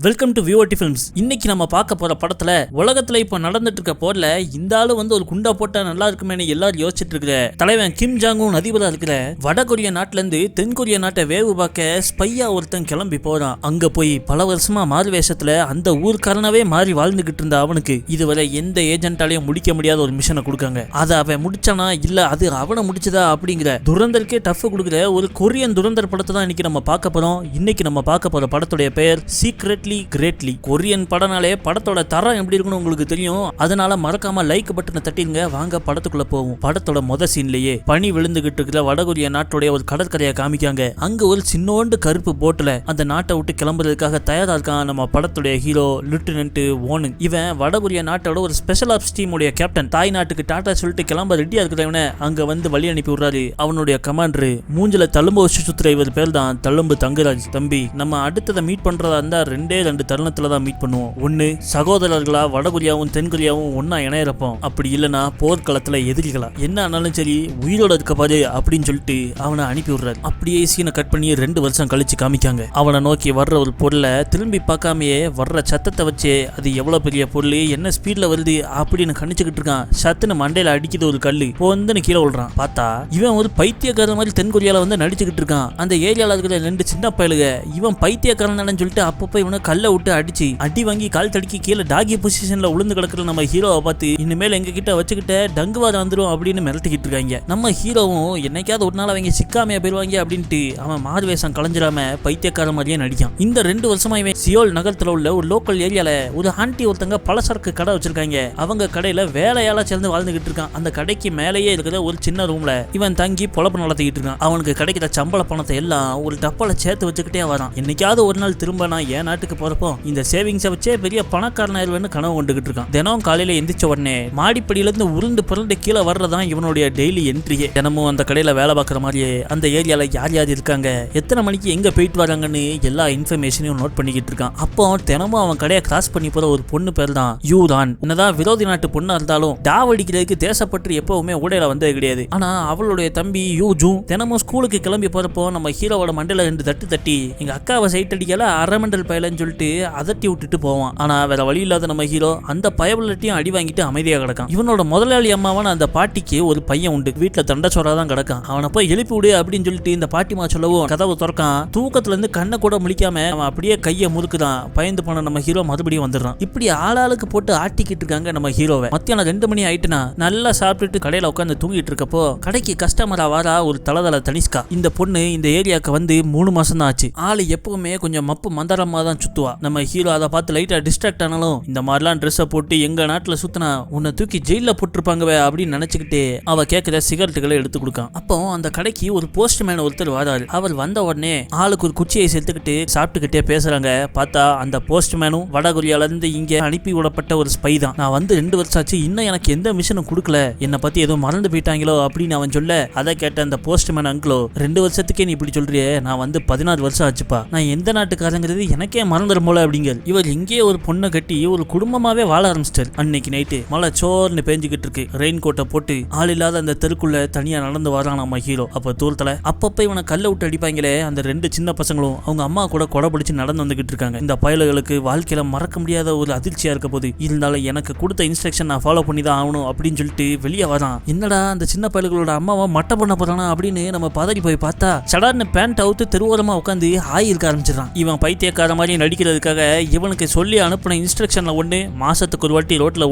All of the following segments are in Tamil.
Welcome to VOD films. இன்னைக்கு நம்ம பார்க்க போற படத்துல உலகத்துல இப்ப நடந்துட்டு இருக்க போர்ல இந்த ஆளு ஒரு குண்டா போட்டா நல்லா இருக்குமே எல்லாரும் யோசிச்சுட்டு இருக்கிற தலைவன் கிம் ஜாங் உன் அதிபரா இருக்கிற வட கொரியா நாட்டுல இருந்து தென் கொரியா நாட்டை வேவு பார்க்க ஸ்பையா ஒருத்தன் கிளம்பி போறான். அங்க போய் பல வருஷமா மாறு வேஷத்துல அந்த ஊர்க்காரனவே மாறி வாழ்ந்துகிட்டு இருந்த அவனுக்கு இதுவரை எந்த ஏஜென்டாலையும் முடிக்க முடியாத ஒரு மிஷனை கொடுக்காங்க. அதை அவன் முடிச்சானா இல்ல அது அவனை முடிச்சதா அப்படிங்கிற துரந்தருக்கே டஃப் கொடுக்குற ஒரு கொரியன் துரந்தர் படத்தை தான் இன்னைக்கு நம்ம பார்க்க போறோம். இன்னைக்கு நம்ம பார்க்க போற படத்துடைய பெயர் சீக்ரெட்லி கிரேட்லி. கொரியன் படனாலே படத்தோட தரம் எப்படி இருக்குன்னு உங்களுக்கு தெரியும். அதனால மறக்காம லைக் பட்டனை தட்டிங்க. வாங்க படத்துக்குள்ள போவோம். படத்தோட முத சீன்லயே பனி விழுந்துகிட்டு இருக்கிற வடகொரியா நாட்டுடைய ஒரு கடற்கரையை காமிக்காங்க. அங்க ஒரு சின்னோண்டு கருப்பு போட்ல அந்த நாட்டை விட்டு கிளம்புறதுக்காக தயாரா இருக்கான் நம்ம படத்துடைய ஹீரோ லிeutenant வோனு. இவன் வடகொரியா நாட்டோட ஒரு ஸ்பெஷல் ஆப்ஸ் டீமுடைய கேப்டன். தாய் நாட்டுக்கு டாட்டா சொல்லிட்டு கிளம்ப ரெடியா இருக்கிறவன அங்க வந்து வழி அனுப்பி விடுறாரு அவனுடைய கமாண்டர். மூஞ்சில தழும்பு வச்சு சுத்துற இவர் பேர் தான் தழும்பு தங்கராஜ். தம்பி, நம்ம அடுத்ததை மீட் பண்றதா இருந்தா ரெண்டு தருணத்துல தான் மீட் பண்ணுவோம். ஒன்னு சகோதரர்களா வடகொரியாவும் தென்கொரியாவும் ஒன்னா இணையறப்போம், அப்படி இல்லனா போர்க்களத்துல எதிரிகளா. என்ன ஆனாலும் சரி உயிரோட இருக்க பாரு அப்படின்னு சொல்லிட்டு அவனை அனுப்பி விடுறாரு. அப்படியே சீனை கட் பண்ணி 2 வருஷம் கழிச்சு காமிக்காங்க. அவனை நோக்கி வர்ற ஒரு பொருளை திரும்பி பார்க்காமையே வர்ற சத்தத்தை வச்சு அது எவ்வளவு பெரிய பொருள் என்ன ஸ்பீட்ல வருது அப்படின்னு கணிச்சுக்கிட்டு இருக்கான். சத்துன்னு மண்டையில அடிக்குது ஒரு கல்லு. போந்துன்னு கீழே விழுறான். பார்த்தா இவன் ஒரு பைத்தியக்காரன் மாதிரி தென்கொரியால வந்து நடிச்சுக்கிட்டு இருக்கான். அந்த ஏரியால இருக்கிற 2 சின்ன பயலுக இவன் பைத்தியக்காரன் சொல்லிட்டு அப்பப்ப இவனை கல்ல விட்டு அடிச்சு அடி வாங்கி கால் தடுக்கி கீழே டாகி பொசிஷன்ல உளுந்து கிடக்குற நம்ம ஹீரோவை பார்த்து இனிமேல் எங்க கிட்ட வச்சுக்கிட்ட டங்குவாத வந்துடும் அப்படின்னு மிரட்டிக்கிட்டு இருக்காங்க. நம்ம ஹீரோவும் என்னைக்காவது ஒரு நாள் அவங்க சிக்காமையா போயிருவாங்க அப்படின்ட்டு அவன் மாறுவேஷம் கலைஞ்சிடாம பைத்தியக்கார மாதிரியே நடிக்கான். இந்த 2 வருஷமா இவன் சியோல் நகரத்துல உள்ள ஒரு லோக்கல் ஏரியால ஒரு ஆண்டி ஒருத்தங்க பலசரக்கு கடை வச்சிருக்காங்க. அவங்க கடையில வேலையால சேர்ந்து வாழ்ந்துகிட்டு இருக்கான். அந்த கடைக்கு மேலேயே இருக்கிற ஒரு சின்ன ரூம்ல இவன் தங்கி பொழப்பு நடத்திக்கிட்டு இருக்கான். அவனுக்கு கிடைக்கிற சம்பள பணத்தை எல்லாம் ஒரு டப்பால சேர்த்து வச்சுக்கிட்டே வரான். என்னைக்காவது ஒரு நாள் திரும்ப நான் என் நாட்டுக்கு போறப்போ இந்த சேவிங்ஸை வச்சே பெரிய பணக்காரனாயிருவேன்னு கனவு கொண்டுகிட்டு இருக்கான். தினம் காலையில எந்திரிச்ச உடனே மாடிப்படியில இருந்து உருண்டு பிறண்டு கீழே வர்றதான் இவனுடைய டெய்லி என்ட்ரியே. தினமும் அந்த கடையில வேலை பார்க்குற மாதிரியே அந்த ஏரியால யார் யார் இருக்காங்க, எத்தனை மணிக்கு எங்க போயிட்டு வராங்கன்னு எல்லா இன்ஃபர்மேஷனையும் நோட் பண்ணிக்கிட்டு இருக்கான். அப்போ தினமும் அவன் கடையை கிராஸ் பண்ணி போற ஒரு பொண்ணு பேர் தான் யூரான். என்னதான் விரோதி நாட்டு பொண்ணா இருந்தாலும் டாவடிக்கிறதுக்கு தேசப்பட்டு எப்பவுமே ஊடையில வந்தது கிடையாது. ஆனா அவளுடைய தம்பி யூ ஜூ தினமும் ஸ்கூலுக்கு கிளம்பி போறப்போ நம்ம ஹீரோவோட மண்டையில 2 தட்டு தட்டி எங்க அக்காவை சைட் அடிக்கல அரமண்டல் பயலன்னு சொல்லிட்டு அதட்டி விட்டுட்டு போவான். ஆனா வேற வழி இல்லாத நம்ம ஹீரோ அந்த பயபலத்தையும் அடி வாங்கிட்டு அமைதியா கிடக்கான். இவனோட முதலாளி அம்மாவான அந்த பாட்டிக்கு ஒரு பையன் உண்டு. வீட்டுல தண்டச்சோரா தான் கிடக்கான். அவனை போய் எழுப்பி விடு அப்படின்னு சொல்லிட்டு இந்த பாட்டிமா சொல்லவும் கதவு திறக்கான். தூக்கத்துல இருந்து கண்ணை கூட முழிக்காம அவன் அப்படியே கையை முறுக்குதான். பயந்து போன நம்ம ஹீரோ மறுபடியும் வந்துடுறான். இப்படி ஆளாளுக்கு போட்டு ஆட்டிக்கிட்டு இருக்காங்க நம்ம ஹீரோவை. மத்தியானம் 2 மணி ஆயிட்டுனா நல்லா சாப்பிட்டுட்டு கடையில உட்காந்து தூங்கிட்டு இருக்கப்போ கடைக்கு கஸ்டமரா வாரா ஒரு தலதல தனிஷ்கா. இந்த பொண்ணு இந்த ஏரியாவுக்கு வந்து 3 மாசம் தான் ஆச்சு. ஆளு எப்பவுமே கொஞ்சம் மப்பு மந்தரமா தான் சுத்துவா. நம்ம ஹீரோ அதை பார்த்து லைட்டா டிஸ்ட்ராக்ட் ஆனாலும் இந்த மாதிரிலாம் ட்ரெஸ்ஸை போட்டு எங்க நாட்டுல சுத்தினா உன்னை தூக்கி ஜெயில போட்டிருப்பாங்கவே அப்படின்னு நினைச்சுக்கிட்டு அவ கேட்கிற சிகரெட்டுகளை எடுத்து கொடுக்கான். அப்போ அந்த கடைக்கு ஒரு போஸ்ட்மேன் ஒருத்தர் வராரு. அவர் வந்த உடனே ஆளுக்கு ஒரு குச்சியை சேர்த்துக்கிட்டு சாப்பிட்டுக்கிட்டே பேசுறாங்க. பார்த்தா அந்த போஸ்ட்மேனும் வடகொரியால இருந்து இங்க அனுப்பி விடப்பட்ட ஒரு ஸ்பை தான். நான் வந்து 2 வருஷம் ஆச்சு, இன்னும் எனக்கு எந்த மிஷனும் கொடுக்கல, என்னை பத்தி ஏதோ மறந்து போயிட்டாங்களோ அப்படின்னு அவன் சொல்ல அதை கேட்ட அந்த போஸ்ட்மேன் அங்கிளோ 2 வருஷத்துக்கே நீ இப்படி சொல்றியே, நான் வந்து 16 வருஷம் ஆச்சுப்பா, நான் எந்த நாட்டுக்காரங்கிறது எனக்கே மறந்துடும் போல அப்படிங்க. இவர் இங்கே ஒரு பொண்ணை கட்டி ஒரு குடும்பமாவே வாழ ஆரம்பிச்சிட்டாரு. அன்னைக்கு நைட்டு மழை சோர்னு பேஞ்சுக்கிட்டு இருக்கு. ரெயின் கோட்டை போட்டு ஆள் இல்லாத அந்த தெருக்குள்ள தனியா நடந்து வரான் நம்ம ஹீரோ. அப்ப தூரத்துல அப்பப்ப இவனை கல்ல விட்டு அடிப்பாங்களே அந்த 2 சின்ன பசங்களும் அவங்க அம்மா கூட கொடை பிடிச்சு நடந்து வந்துகிட்டு இருக்காங்க. இந்த பயலுகளுக்கு வாழ்க்கையில மறக்க முடியாத ஒரு அதிர்ச்சியா இருக்க போது, இருந்தாலும் எனக்கு கொடுத்த இன்ஸ்ட்ரக்ஷன் நான் ஃபாலோ பண்ணி தான் ஆகணும் அப்படின்னு சொல்லிட்டு வெளியே வரான். என்னடா அந்த சின்ன பயலுகளோட அம்மாவை மட்டை பண்ண போறானா அப்படின்னு நம்ம பதறி போய் பார்த்தா சடார்னு பேண்ட் அவுத்து தெருவோரமா உட்காந்து ஆயிருக்க ஆரம்பிச்சிடறான். இவன் பைத்தியக்கார மாதிரி நடிக்கிறதுக்காக இவனுக்கு சொல்லி அனுப்பின இன்ஸ்ட்ரக்ஷன்ல 1 மாசத்துக்கு ஒரு வாட்டி ரோட்ல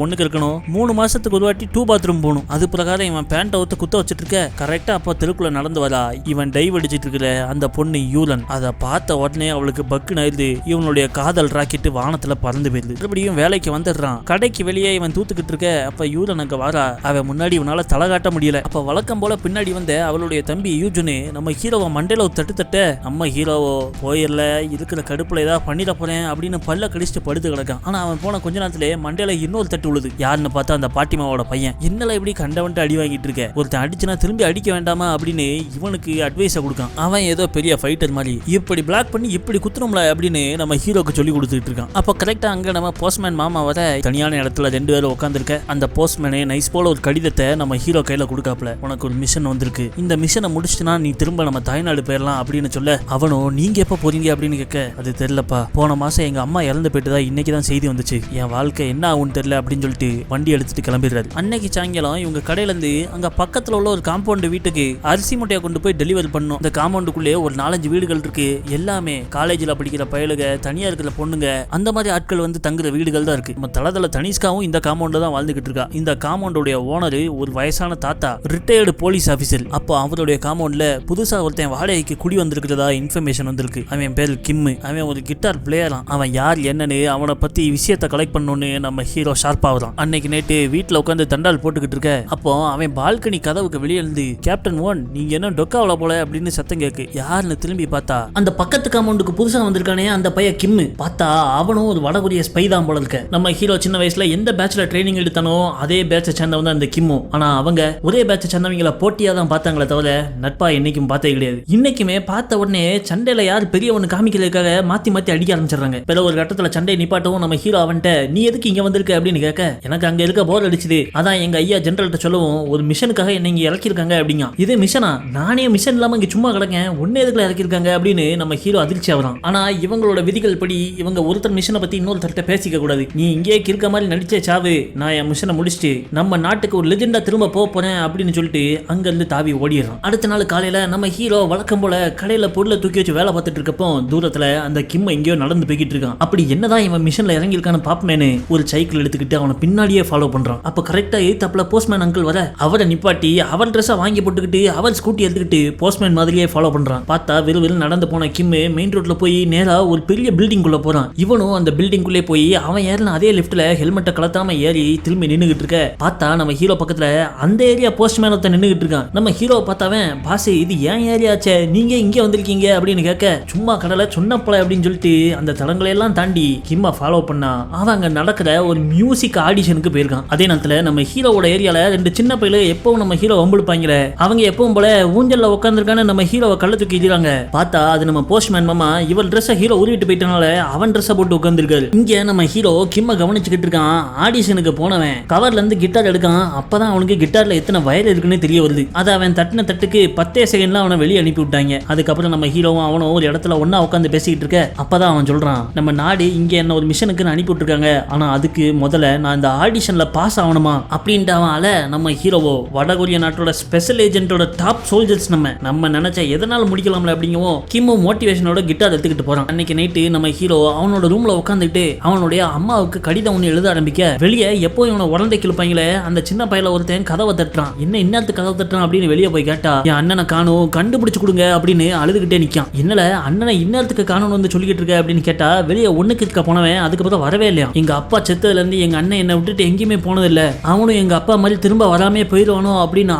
1 இருக்கணும், 3 மாசத்துக்கு ஒரு வாட்டி 2 பாத்ரூம் போகணும். அது பிரகாரம் இவன் பேண்ட் அவுத்து குத்த வச்சிட்டு இருக்க. கரெக்டா அப்ப தெருக்குள்ள நடந்து வரா இவன் டைவ் அடிச்சிட்டு இருக்கிற அந்த பொண்ணு யூலன். அதை பார்த்த உடனே அவளுக்கு பக்கு ஆயிடுது. இவனுடைய காதல் ராக்கெட்டு வானத்துல பறந்து போயிருது. மறுபடியும் வேலைக்கு வந்துடுறான். கடைக்கு வெளியே இவன் தூத்துக்கிட்டு இருக்க. அப்ப யூலன் அங்க வாரா. அவன் முன்னாடி இவனால தலை காட்ட முடியல. அப்ப வழக்கம் போல பின்னாடி வந்த அவளுடைய தம்பி யூஜுனு நம்ம ஹீரோவை மண்டையில ஒரு தட்டு தட்ட நம்ம ஹீரோவோ போயிடல இருக்கிற கடுப்புல ஏதாவது பண்ணிட போறேன் அப்படின்னு பல்ல கடிச்சிட்டு படுத்து கிடக்கான். ஆனா அவன் போன கொஞ்ச நேரத்திலே மண்டையில இன்னொரு தட்டு உழுது. யாருன்னு பார்த்தா அந்த பாட்டிமாவோட பையன். என்னல இப்படி கண்டவன்ட்டு அடி வாங்கிட்டு இருக்க, ஒருத்தன் அடிச்சுனா திரும்பி அடிக்க வேண்டாமா அப்படின்னு இவனுக்கு அட்வைஸ கொடுக்கான். அவன் ஏதோ பெரிய ஃபைட்டர் மாதிரி இப்படி பிளாக் பண்ணி இப்படி குத்துறோம்ல அப்படின்னு நம்ம ஹீரோக்கு சொல்லி கொடுத்துட்டு இருக்கான். அப்ப கரெக்டா அங்க நம்ம போஸ்ட்மேன் மாமா வர தனியான இடத்துல 2 பேரும் உட்காந்துருக்க. அந்த போஸ்ட்மேனே நைஸ் போல ஒரு கடிதத்தை நம்ம ஹீரோ கையில கொடுக்காப்ல, உனக்கு ஒரு மிஷன் வந்திருக்கு, இந்த மிஷனை முடிச்சுனா நீ திரும்ப நம்ம தாய்நாடு போயிடலாம் அப்படின்னு சொல்ல அவனும் நீங்க எப்ப போறீங்க அப்படின்னு கேட்க அது தெரியலப்பா, போன மாசம் எங்க அம்மா இறந்து போயிட்டு தான் இன்னைக்கு தான் செய்தி வந்துச்சு, என் வாழ்க்கை என்ன ஆகும்னு தெரியல அப்படின்னு சொல்லிட்டு வண்டி எடுத்துட்டு கிளம்பிடுறாரு. அன்னைக்கு சாயங்காலம் இவங்க கடையில இருந்து அங்க பக்கத்துல உள்ள ஒரு காம்பவுண்ட் வீட்டுக்கு அரிசி மூட்டையை கொண்டு போய் டெலிவரி பண்ணும். இந்த காம்பவுண்டுக்குள்ளே ஒரு 4-5 வீடுகள் இருக்கு. எல்லாமே காலேஜ்ல படிக்கிற பயலுக, தனியா இருக்கிற பொண்ணுங்க, அந்த மாதிரி ஆட்கள் வந்து தங்குற வீடுகள் தான் இருக்கு. நம்ம தலதல தனிஷ்காவும் இந்த காம்பவுண்ட்ல தான் வாழ்ந்துகிட்டு இருக்கா. இந்த காம்பவுண்டோட ஓனர் ஒரு வயசான தாத்தா, ரிட்டையர்டு போலீஸ் ஆபீசர். அப்போ அவருடைய காம்பவுண்ட்ல புதுசா ஒருத்தன் வாடகைக்கு குடி வந்திருக்கிறதா இன்ஃபர்மேஷன் வந்திருக்கு. அவன் பேர் கிம். அவன் ஒரு கிட்டார் பிளேயரா. அவன் யார் என்னன்னு அவனை பத்தி விஷயத்தை கலெக்ட் பண்ணணும்னு நம்ம ஹீரோ ஷார்ப் ஆகுறான். அன்னைக்கு நைட்டு வீட்டுல உட்காந்து தண்டால் போட்டுக்கிட்டு இருக்க, அப்போ அவன் பால்கனி கதவுக்கு வெளியே இருந்து கேப்டன் 1 நீங்க என்ன டொக்காவல போல அப்படின்னு சத்தம் கேக்கு. யாருன்னு திரும்பி பார்த்தா அந்த பக்கத்து காம்பவுண்டுக்கு புதுசா வந்திருக்கானே அந்த பையன் கிம். பார்த்தா அவனும் ஒரு வடகொரிய ஸ்பை தான் போல இருக்க. நம்ம ஹீரோ சின்ன வயசுல எந்த பேட்ச்ல ட்ரைனிங் எடுத்தானோ அதே பேட்சை சேர்ந்தவன் தான் அந்த கிம்மு. ஆனா அவங்க ஒரே பேட்சை சேர்ந்தவங்களை போட்டியா தான் பார்த்தாங்களே தவிர நட்பா என்னைக்கும் பார்த்தே கிடையாது. இன்னைக்குமே பார்த்த உடனே சண்டையில யார் பெரியவனு காமிக்கிறதுக்காக மாத்தி மாத்தி அடிக்க ஆரம்பிச்சிடறாங்க. பிற ஒரு கட்டத்துல சண்டை நிப்பாட்டவும் நம்ம ஹீரோ அவன்கிட்ட நீ எதுக்கு இங்க வந்திருக்க அப்படின்னு கேட்க, எனக்கு அங்க இருக்க போர் அடிச்சுது, அதான் எங்க ஐயா ஜெனரல்கிட்ட சொல்லவும் ஒரு மிஷனுக்காக என்ன இங்க இறக்கிருக்காங்க அப்படிங்க. இது மிஷனா? நானே மிஷன் இல்லாம இங்க சும்மா கிடக்கேன், ஒன்னே எதுக்குள்ள இறக்கிருக்காங்க அப்படின்னு நம்ம ஹீரோ அதிர்ச்சி ஆகிறான். ஆனா இவங்களோட விதிகள் படி இவங்க ஒருத்தர் மிஷனை பத்தி இன்னொருத்தர்கிட்ட பேசிக்க கூடாது. நீ இங்கே இருக்க மாதிரி நடிச்சே சாவு, நான் என் மிஷனை முடிச்சுட்டு நம்ம நாட்டுக்கு ஒரு லெஜெண்டா திரும்ப போறேன் அப்படின்னு சொல்லிட்டு அங்க இருந்து தாவி ஓடிடுறான். அடுத்த நாள் காலையில நம்ம ஹீரோ வழக்கம் போல கடையில பொருளை தூக்கி வச்சு வேலை பார்த்துட்டு இருக்கப்போ தூரத்துல அந்த கிம் எங்கேயோ நடந்து போய்கிட்டு இருக்கான். அப்படி என்னதான் இவன் மிஷன்ல இறங்கியிருக்கான்னு பாப்பமேனு ஒரு சைக்கிள் எடுத்துக்கிட்டு அவனை பின்னாடியே ஃபாலோ பண்றான். அப்ப கரெக்டா எய்தாப்ல போஸ்ட்மேன் அங்கிள் வர, அவரை நிப்பாட்டி அவர் ட்ரெஸ்ஸை வாங்கி போட்டுக்கிட்டு அவர் ஸ்கூட்டி எடுத்துக்கிட்டு போஸ்ட்மேன் மாதிரியே ஃபாலோ பண்றான். பார்த்தா வெறும் நடந்து போன கிம் மெயின் ரோட்ல போய் நேரா ஒரு பெரிய பில்டிங் குள்ள போறான். இவனும் அந்த பில்டிங் குள்ளே போய் அவன் ஏறின அதே லிப்ட்ல ஹெல்மெட்டை கலத்தாம ஏறி திரும்பி நின்னுகிட்டு இருக்க. பார்த்தா நம்ம ஹீரோ பக்கத்துல அந்த ஏரியா போஸ்ட்மேன் ஒருத்தன் நின்னுகிட்டு இருக்கான். நம்ம ஹீரோவை பார்த்தாவன், பாஸ் இது ஏன் ஏரியாச்சே, நீங்க இங்க வந்திருக்கீங்க அப்படின்னு கேட்க, சும்மா கடலை சொன்னப்பல அப்படின்னு சொல்லிட்டு அந்த தடங்களை எல்லாம் தாண்டி கிம்மை ஃபாலோ பண்ணா அவன் அங்க நடக்கிற ஒரு மியூசிக் ஆடிஷனுக்கு போயிருக்கான். அதே நேரத்துல நம்ம ஹீரோவோட ஏரியால 2 சின்ன பையில எப்பவும் நம்ம ஹீரோ வம்பிடுப்பாங்களே, அவங்க எப்பவும் போல ஊஞ்சல்ல உட்காந்துருக்கான்னு நம்ம ஹீரோவை கள்ள தூக்கி இடுறாங்க. பார்த்தா அது நம்ம போஸ்ட்மேன் மாமா. இவள் ட்ரெஸ்ஸை ஹீரோ உருவிட்டு போயிட்டனால அவன் ட்ரெஸ்ஸை போட்டு உட்காந்துருக்காரு. இங்க நம்ம ஹீரோ கிம்ம கவனிச்சுக்கிட்டு இருக்கான். ஆடிஷனுக்கு போனவன் கவர்ல இருந்து கிட்டார் எடுக்கான். அப்பதான் அவனுக்கு கிட்டார்ல எத்தனை வயர் இருக்குன்னு தெரிய வருது. அதை அவன் தட்டின தட்டுக்கு 10 செகண்ட்ல அவனை வெளியே அனுப்பி விட்டாங்க. அதுக்கப்புறம் நம்ம ஹீரோவும் அவனும் ஒரு இடத்துல ஒன்னா உட்காந்து பேசிக்கிட்டு இருக்க. அப்பதான் அவன் சொல்றான், நம்ம நாடு இங்க என்ன ஒரு மிஷனுக்கு அனுப்பி விட்டுருக்காங்க, ஆனா அதுக்கு முதல்ல நான் இந்த ஆடிஷன்ல பாஸ் ஆகணுமா அப்படின்ட்டு அவன் நம்ம ஹீரோவோ வடகொரிய நாட்டோட ஸ்பெஷல் ஏஜென்ட்டோட டாப் சோல்ஜர்ஸ், நம்ம நினைச்ச எதனால முடிக்கலாம்ல அப்படிங்கவும் கிம்மோ மோட்டிவேஷனோட கிட்டார் எடுத்துக்கிட்டு போறான். அன்னைக்கு நைட்டு நம்ம ஹீரோ அவனோட ரூம்ல உட்காந்துட்டு அவனுடைய அம்மாவுக்கு கடிதம் ஒன்று எழுத ஆரம்பிக்க, வெளியே எப்போ இவனை உடந்தை கிழப்பாங்களே அந்த சின்ன பையில ஒருத்தன் கதவை தட்டுறான். என்ன இன்னத்துக்கு கதவை தட்டுறான் அப்படின்னு வெளியே போய் கேட்டா, என் அண்ணனை காணும் கண்டுபிடிச்சு கொடுங்க அப்படின்னு அழுதுகிட்டே நிக்கான். என்னல அண்ணனை இன்னத்துக்கு காணும் வந்து சொல்லிக்கிட்டு இருக்க அப்படின்னு கேட்டா, வெளியே ஒண்ணுக்கு இருக்க போனவன் அதுக்கப்புறம் வரவே இல்லையா. எங்க அப்பா செத்ததுல இருந்து எங்க அண்ணன் என்னை விட்டுட்டு எங்கேயுமே போனதில்லை, அவனும் எங்க அப்பா மாதிரி திரும்ப வராமே போயிடுவானோ அப்படின்னு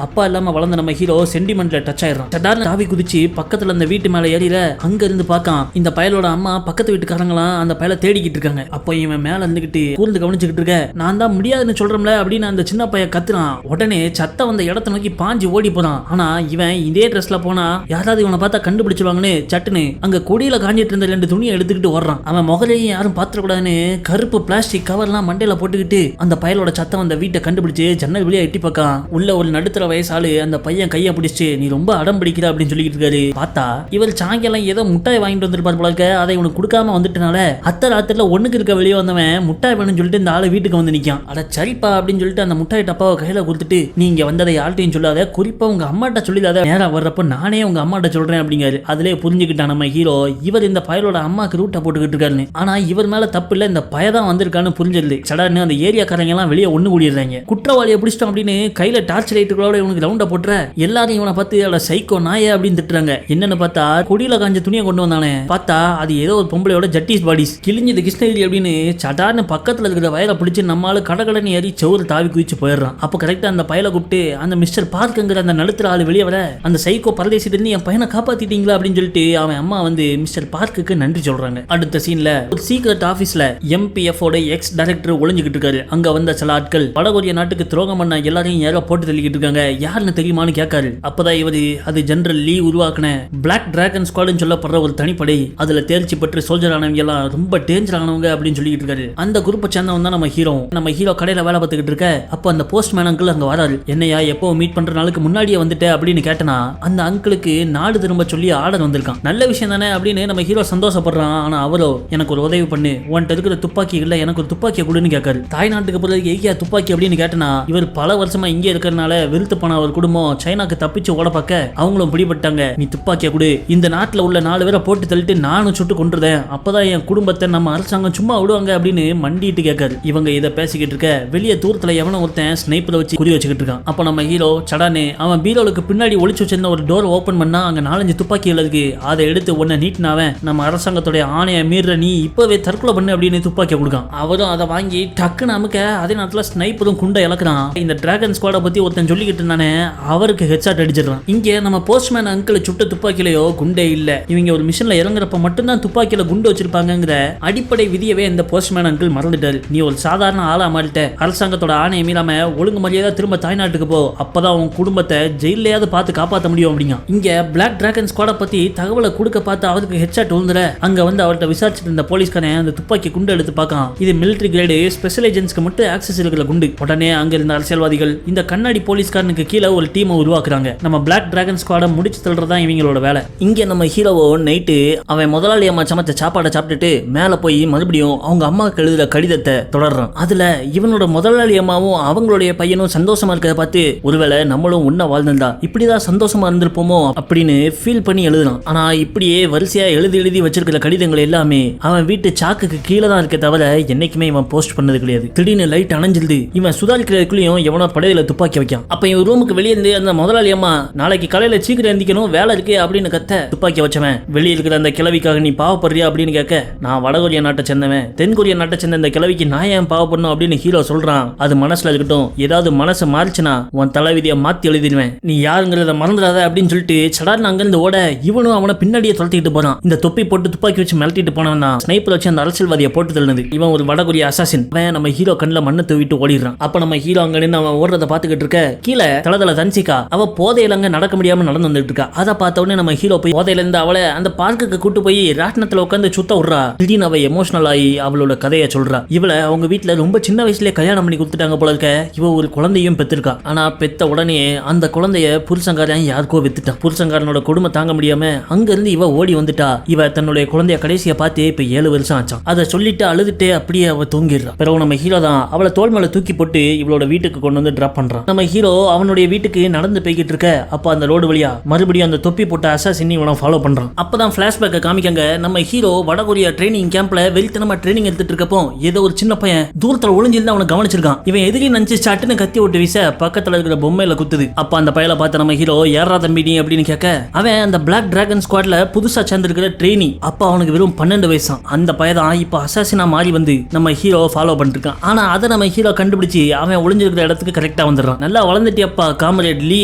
அப்பா இல்லாம வளர்ந்த நம்ம ஹீரோ சென்டிமெண்ட்ல டச் ஆயிடுறான். சடார்னு தாவி குதிச்சு பக்கத்துல அந்த வீட்டு மேல ஏறில அங்க இருந்து பார்க்கான். இந்த பயலோட அம்மா பக்கத்து வீட்டுக்காரங்களாம் அந்த பயலை தேடிக்கிட்டு இருக்காங்க. அப்போ இவன் மேல இருந்துகிட்டு கூர்ந்து கவனிச்சுக்கிட்டு இருக்க, நான் தான் முடியாதுன்னு சொல்றேன்ல அப்படின்னு அந்த சின்ன பையன் கத்துறான். உடனே சத்த வந்த இடத்த நோக்கி பாஞ்சு ஓடி போறான். ஆனா இவன் இதே ட்ரெஸ்ல போனா யாராவது இவனை பார்த்தா கண்டுபிடிச்சிருவாங்கன்னு சட்டுன்னு அங்க கொடியில காஞ்சிட்டு இருந்த 2 துணியை எடுத்துக்கிட்டு ஓடுறான். அவன் முகலையும் யாரும் பாத்திரக்கூடாதுன்னு கருப்பு பிளாஸ்டிக் கவர்லாம் மண்டையில போட்டுக்கிட்டு அந்த பயலோட சத்தம் அந்த வீட்டை கண்டுபிடிச்சு ஜன்னல் வெளியே எட்டி பார்க்கான். உள்ள ஒரு நடுத்தர வயசாளு அந்த பையன் கையை பிடிச்சு, நீ ரொம்ப அடம் பிடிக்கிற அப்படின்னு சொல்லிட்டு இருக்காரு. பார்த்தா இவர் சாயங்காலம் ஏதோ முட்டாய் வாங்கிட்டு வந்திருப்பார் போல இருக்க. அதை இவனுக்கு கொடுக்காம வந்துட்டனால அத்த ராத்திரில ஒண்ணுக்கு இருக்க வெளியே வந்தவன் முட்டாய் வேணும்னு சொல்லிட்டு இந்த ஆளு வீட்டுக்கு வந்து நிக்கான். அட சரிப்பா அப்படின்னு சொல்லிட்டு அந்த முட்டாய் டப்பாவை கையில கொடுத்துட்டு, நீங்க வந்ததை யார்ட்டையும் சொல்லாத, குறிப்பா உங்க அம்மாட்ட சொல்லிடாத, நேரா வர்றப்ப நானே உங்க அம்மாட்ட சொல்றேன் அப்படிங்காரு. அதுலயே புரிஞ்சுக்கிட்டான் நம்ம ஹீரோ இவர் இந்த பயலோட அம்மாக்கு ரூட்டை போட்டுக்கிட்டு இருக்காருன்னு. ஆனா இவர் மேல தப்பு இல்ல, இந்த பயதான் வந்திருக்கான்னு புரிஞ்சிருது. சடார்னு அந்த ஏரியாக்காரங்க எல்லாம் வெளியே ஒண்ணு கூடிடுறாங்க. குற்றவாளியை பிடிச்சிட்டோம் அப்படின்னு கையில டார்ச் லைட்டுகளோட இவனுக்கு ரவுண்டா போட்டுற. எல்லாரும் இவனை பார்த்து சைக்கோ நாயே அப்படின்னு திட்டுறாங்க. என்னன்னு பார்த்தா கொடியில காஞ்ச துணியை கொண்டு வந்தானே, பார்த்தா அது ஏதோ ஒரு பொம்பளையோட ஜட்டிஸ் பாடிஸ் கிழிஞ்சது கிருஷ்ணகிரி அப்படின்னு சடார்னு பக்கத்துல இருக்கிற வயலை பிடிச்சி நம்மளால கடகடன்னு ஏறி சவுறு தாவி குதிச்சு போயிடுறான். அப்ப கரெக்டா அந்த பயலை கூப்பிட்டு அந்த மிஸ்டர் பார்க்குங்கிற அந்த நடுத்தர ஆளு வெளியே வர, அந்த சைக்கோ பரதேசிட்டு இருந்து என் பையனை காப்பாத்திட்டீங்களா அப்படின்னு சொல்லிட்டு அவன் அம்மா வந்து மிஸ்டர் பார்க்குக்கு நன்றி சொல்றாங்க. அடுத்த சீன்ல ஒரு சீக்ரெட் ஆபீஸ்ல MPF ஓட எக்ஸ் டைரக்டர் ஒளிஞ்சுக்கிட்டு இருக்காரு. அங்க வந்த சில ஆட்கள் வடகொரிய நாட்டுக்கு துரோகம் பண்ண எல்லாரையும் யாரோ போட்டு தள்ளிக்கிட்டு இருக்காங்க. யாருன்னு தெரியுமான்னு கேட்காரு. அப்பதான் இவரு அது ஜெனரல் லீ உருவாக்குன பிளாக் டிராகன் ஸ்குவாட்னு சொல்லப்படுற ஒரு தனிப்படை, அதுல தேர்ச்சி பெற்று சோல்ஜர் ஆனவங்க எல்லாம் ரொம்ப டேஞ்சர் ஆனவங்க அப்படின்னு சொல்லிட்டு இருக்காரு. அந்த குரூப்பை சேர்ந்தவன் தான் நம்ம ஹீரோ கடையில வேலை பார்த்துக்கிட்டு இருக்க. அப்போ அந்த போஸ்ட்மேன் அங்கிள் அங்க வராரு. என்னையா எப்போ மீட் பண்ற நாளுக்கு முன்னாடியே வந்துட்ட அப்படின்னு கேட்டனா அந்த அங்கிளுக்கு நாடு திரும்ப சொல்லி ஆர்டர் வந்திருக்கான். நல்ல விஷயம் தானே அப்படின்னு நம்ம ஹீரோ சந்தோஷப்படுறான். கோவப்படுறான். ஆனா அவரோ எனக்கு ஒரு உதவி பண்ணு, உன்கிட்ட இருக்கிற துப்பாக்கி இல்ல எனக்கு ஒரு துப்பாக்கியை கொடுன்னு கேட்காரு. தாய்நாட்டுக்கு பிறகு எங்கேயா துப்பாக்கி அப்படின்னு கேட்டனா இவர் பல வருஷமா இங்கே இருக்கிறனால வெறுத்து போன ஒரு குடும்பம் சைனாக்கு தப்பிச்சு ஓட பார்க்க அவங்களும் பிடிபட்டாங்க. நீ துப்பாக்கியை கொடு, இந்த நாட்டில் உள்ள 4 பேரை போட்டு தள்ளிட்டு நானும் சுட்டு கொண்டுறேன், அப்பதான் என் குடும்பத்தை நம்ம அரசாங்கம் சும்மா விடுவாங்க அப்படின்னு மண்டிட்டு கேட்காரு. இவங்க இதை பேசிக்கிட்டு இருக்க வெளியே தூரத்துல எவனோ ஒருத்தன் ஸ்னைப்பரை வச்சு குறி வச்சுக்கிட்டு இருக்கான். அப்ப நம்ம ஹீரோ சடானே அவன் பீரோலுக்கு பின்னாடி ஒளிச்சு வச்சிருந்த ஒரு டோர் ஓபன் பண்ணா அங்க 4-5 துப்பாக்கிகள் இருக்கு. அதை எடுத்து ஒன்ன நீட்டினாவன் நம்ம அரசாங்கத்துடைய ஆணையை மீற நீ இப்பவே தற்கொலை பண்ணு அப்படின்னு துப்பாக்கியை கொடுக்கான். அவரும் அதை வாங்கி டக்குன்னு அமுக்க அதே நேரத்தில் ஸ்னைப்பரும் குண்டை இழக்கிறான். இந்த டிராகன் ஸ்குவாடை பத்தி ஒருத்தன் சொல்லிக்கிட்டு இருந்தானே அவருக்கு ஹெட்ஷாட் அடிச்சிடறான். இங்க நம்ம போஸ்ட்மேன் அங்கிள் சுட்ட துப்பாக்கிலையோ குண்டே இல்ல. இவங்க ஒரு மிஷன்ல இறங்குறப்ப மட்டும்தான் துப்பாக்கியில குண்டு வச்சிருப்பாங்கிற அடிப்படை விதியவே இந்த போஸ்ட்மேன் அங்கிள் மறந்துட்டாரு. நீ ஒரு சாதாரண ஆளா மாறிட்ட, அரசாங்கத்தோட ஆணையை மீறாம ஒழுங்கு மரியாதை திரும்ப தாய்நாட்டுக்கு போ, அப்பதான் உன் குடும்பத்தை ஜெயிலையாவது பார்த்து காப்பாற்ற முடியும் அப்படிங்க. இங்க பிளாக் டிராகன் ஸ்குவாடை பத்தி தகவலை கொடுக்க பார்த்து அவருக்கு ஹெட்ஷாட் விழுந்துற அங்க வந்து அவர்கிட்ட விசாரிச்சுட்டு இருந்த போலீஸ்காரன் அந்த துப்பாக்கி குண்டு எடுத்து பார்க்கான். இது மிலிட்டரி கிரேடு ஸ்பெஷல் ஏஜென்ட்ஸ்க்கு மட்டும் ஆக்சஸ் இருக்கிற குண்டு. உடனே அங்க இருந்த அரசியல்வாதிகள் இந்த கண்ணாடி போலீஸ்காரனுக்கு கீழே ஒரு டீமை உருவாக்குறாங்க. நம்ம பிளாக் டிராகன் ஸ்குவாடை முடிச்சு தள்ளுறதா இவங்களோட வேலை. இங்க நம்ம ஹீரோவோ நைட்டு அவன் முதலாளி அம்மா சமைச்ச சாப்பாடை சாப்பிட்டுட்டு மேல போய் மறுபடியும் அவங்க அம்மாவுக்கு எழுதுற கடிதத்தை தொடர்றான். அதுல இவனோட முதலாளி அம்மாவும் அவங்களுடைய பையனும் சந்தோஷமா இருக்கிறத பார்த்து ஒருவேளை நம்மளும் உன்ன வாழ்ந்திருந்தா இப்படிதான் சந்தோஷமா இருந்திருப்போமோ அப்படின்னு ஃபீல் பண்ணி எழுதுறான். ஆனா இப்படியே வரிசையா எழுதி வச்சிருக்கிற கடிதங்கள் எல்லாமே அவன் வீட்டு சாக்குக்கு கீழே தான் இருக்க தவிர என்னைக்குமே இவன் போஸ்ட் பண்ணது கிடையாது. திடீர்னு லைட் அணைஞ்சிருது. இவன் சுதாரிக்கிறதுக்குள்ளேயும் எவனோ படையில துப்பாக்கி வைக்கான். அப்ப இவன் ரூமுக்கு வெளியே இருந்து அந்த முதலாளி அம்மா நாளைக்கு காலையில சீக்கிரம் எந்திக்கணும் வேலை இருக்கு அப்படின்னு கத்த துப்பாக்கி வச்சவன் வெளியே இருக்கிற அந்த கிழவிக்காக நீ பாவப்படுறியா அப்படின்னு கேட்க நான் வடகொரியா நாட்டை சேர்ந்தவன், தென்கொரியா நாட்டை சேர்ந்த இந்த கிழவிக்கு நான் ஏன் பாவப்படணும் அப்படின்னு ஹீரோ சொல்றான். அது மனசுல இருக்கட்டும், ஏதாவது மனசு மாறிச்சுன்னா உன் தலைவிதியை மாத்தி எழுதிடுவேன், நீ யாருங்கிறத மறந்துடாத அப்படின்னு சொல்லிட்டு சடார்னு அங்கிருந்து ஓட இவனும் அவனை பின்னாடியே துரத்திட்டு போறான். இந்த தொப்பி போட்டு துப்பாக்கி வச்சு மிரட்டிட்டு போனவன் தான் ஸ்னைப்பர் வச்சு அந்த அரசியல்வாதியை போட்டு தள்ளினது. இவன் ஒரு வடகொரிய அசாசின். அவன் நம்ம ஹீரோ கண்ணில் மண்ணை தூவிட்டு ஓடிடுறான். அப்ப நம்ம ஹீரோ அங்க நின்று அவன் ஓடுறத பாத்துக்கிட்டு இருக்க கீழே தளதள தன்சிகா அவ போதையில அங்க நடக்க முடியாம நடந்து வந்துட்டு இருக்கா. அதை பார்த்த உடனே நம்ம ஹீரோ போய் போதையில இருந்து அவளை அந்த பார்க்குக்கு கூட்டு போய் ராட்டினத்துல உட்காந்து சுத்த விடுறா. திடீர்னு அவ எமோஷனல் ஆகி அவளோட கதையை சொல்றா. இவளை அவங்க வீட்டுல ரொம்ப சின்ன வயசுல கல்யாணம் பண்ணி கொடுத்துட்டாங்க போல இருக்க. இவ ஒரு குழந்தையும் பெற்றிருக்கா. ஆனா பெத்த உடனே அந்த குழந்தைய புருஷங்காரன் யாருக்கோ வித்துட்டான். புருஷங்காரனோட கொடுமை தாங்க முடியாம அங்க இருந்து இவ ஓடி வந்துட்டா. இவ தன்னுடைய குழந்தைய கடைசியை பார்த்து இப்ப 7 வருஷம் ஆச்சான். அதை சொல்லிட்டு அழுதுட்டு அப்படியே அவ தூங்கிடுறான். பிறகு நம்ம ஹீரோ தான் அவளை தோல் மேல தூக்கி போட்டு இவளோட வீட்டுக்கு கொண்டு வந்து டிராப் பண்றான். நம்ம ஹீரோ அவனுடைய வீட்டுக்கு நடந்து போய்கிட்டு இருக்க அப்ப அந்த ரோடு வழியா மறுபடியும் அந்த தொப்பி போட்ட அசாசின் இவனை ஃபாலோ பண்றான். அப்பதான் பிளாஷ்பேக்கை காமிக்காங்க. நம்ம ஹீரோ வடகொரியா ட்ரைனிங் கேம்ப்ல வெறித்தனமா ட்ரைனிங் எடுத்துட்டு இருக்கப்போ ஏதோ ஒரு சின்ன பையன் தூரத்துல ஒளிஞ்சிருந்து அவனை கவனிச்சிருக்கான். இவன் எதிரி நினைச்சு சட்டுன்னு கத்தி விட்டு வீச பக்கத்துல இருக்கிற பொம்மையில குத்துது. அப்ப அந்த பையலை பார்த்த நம்ம ஹீரோ யாரா தம்பி நீ அப்படின்னு கேட்க அவன் அந்த பிளாக் டிராகன் ஸ்குவாட்ல புதுசா சேர்ந்திருக்கிற ட்ரெயினி. அப்ப அவனுக்கு வெறும் 12 வயசு. அந்த பையதான் இப்ப அசாசினா மாறி வந்து நம்ம ஹீரோ ஃபாலோ பண்ணிருக்கான். ஆனா அதை நம்ம ஹீரோ கண்டுபிடிச்சு அவன் ஒளிஞ்சிருக்கிற இடத்துக்கு கரெக்டா வந்துடுறான். நல்லா வளர்ந்துட்டியப்பா காம்ரேட் லீ,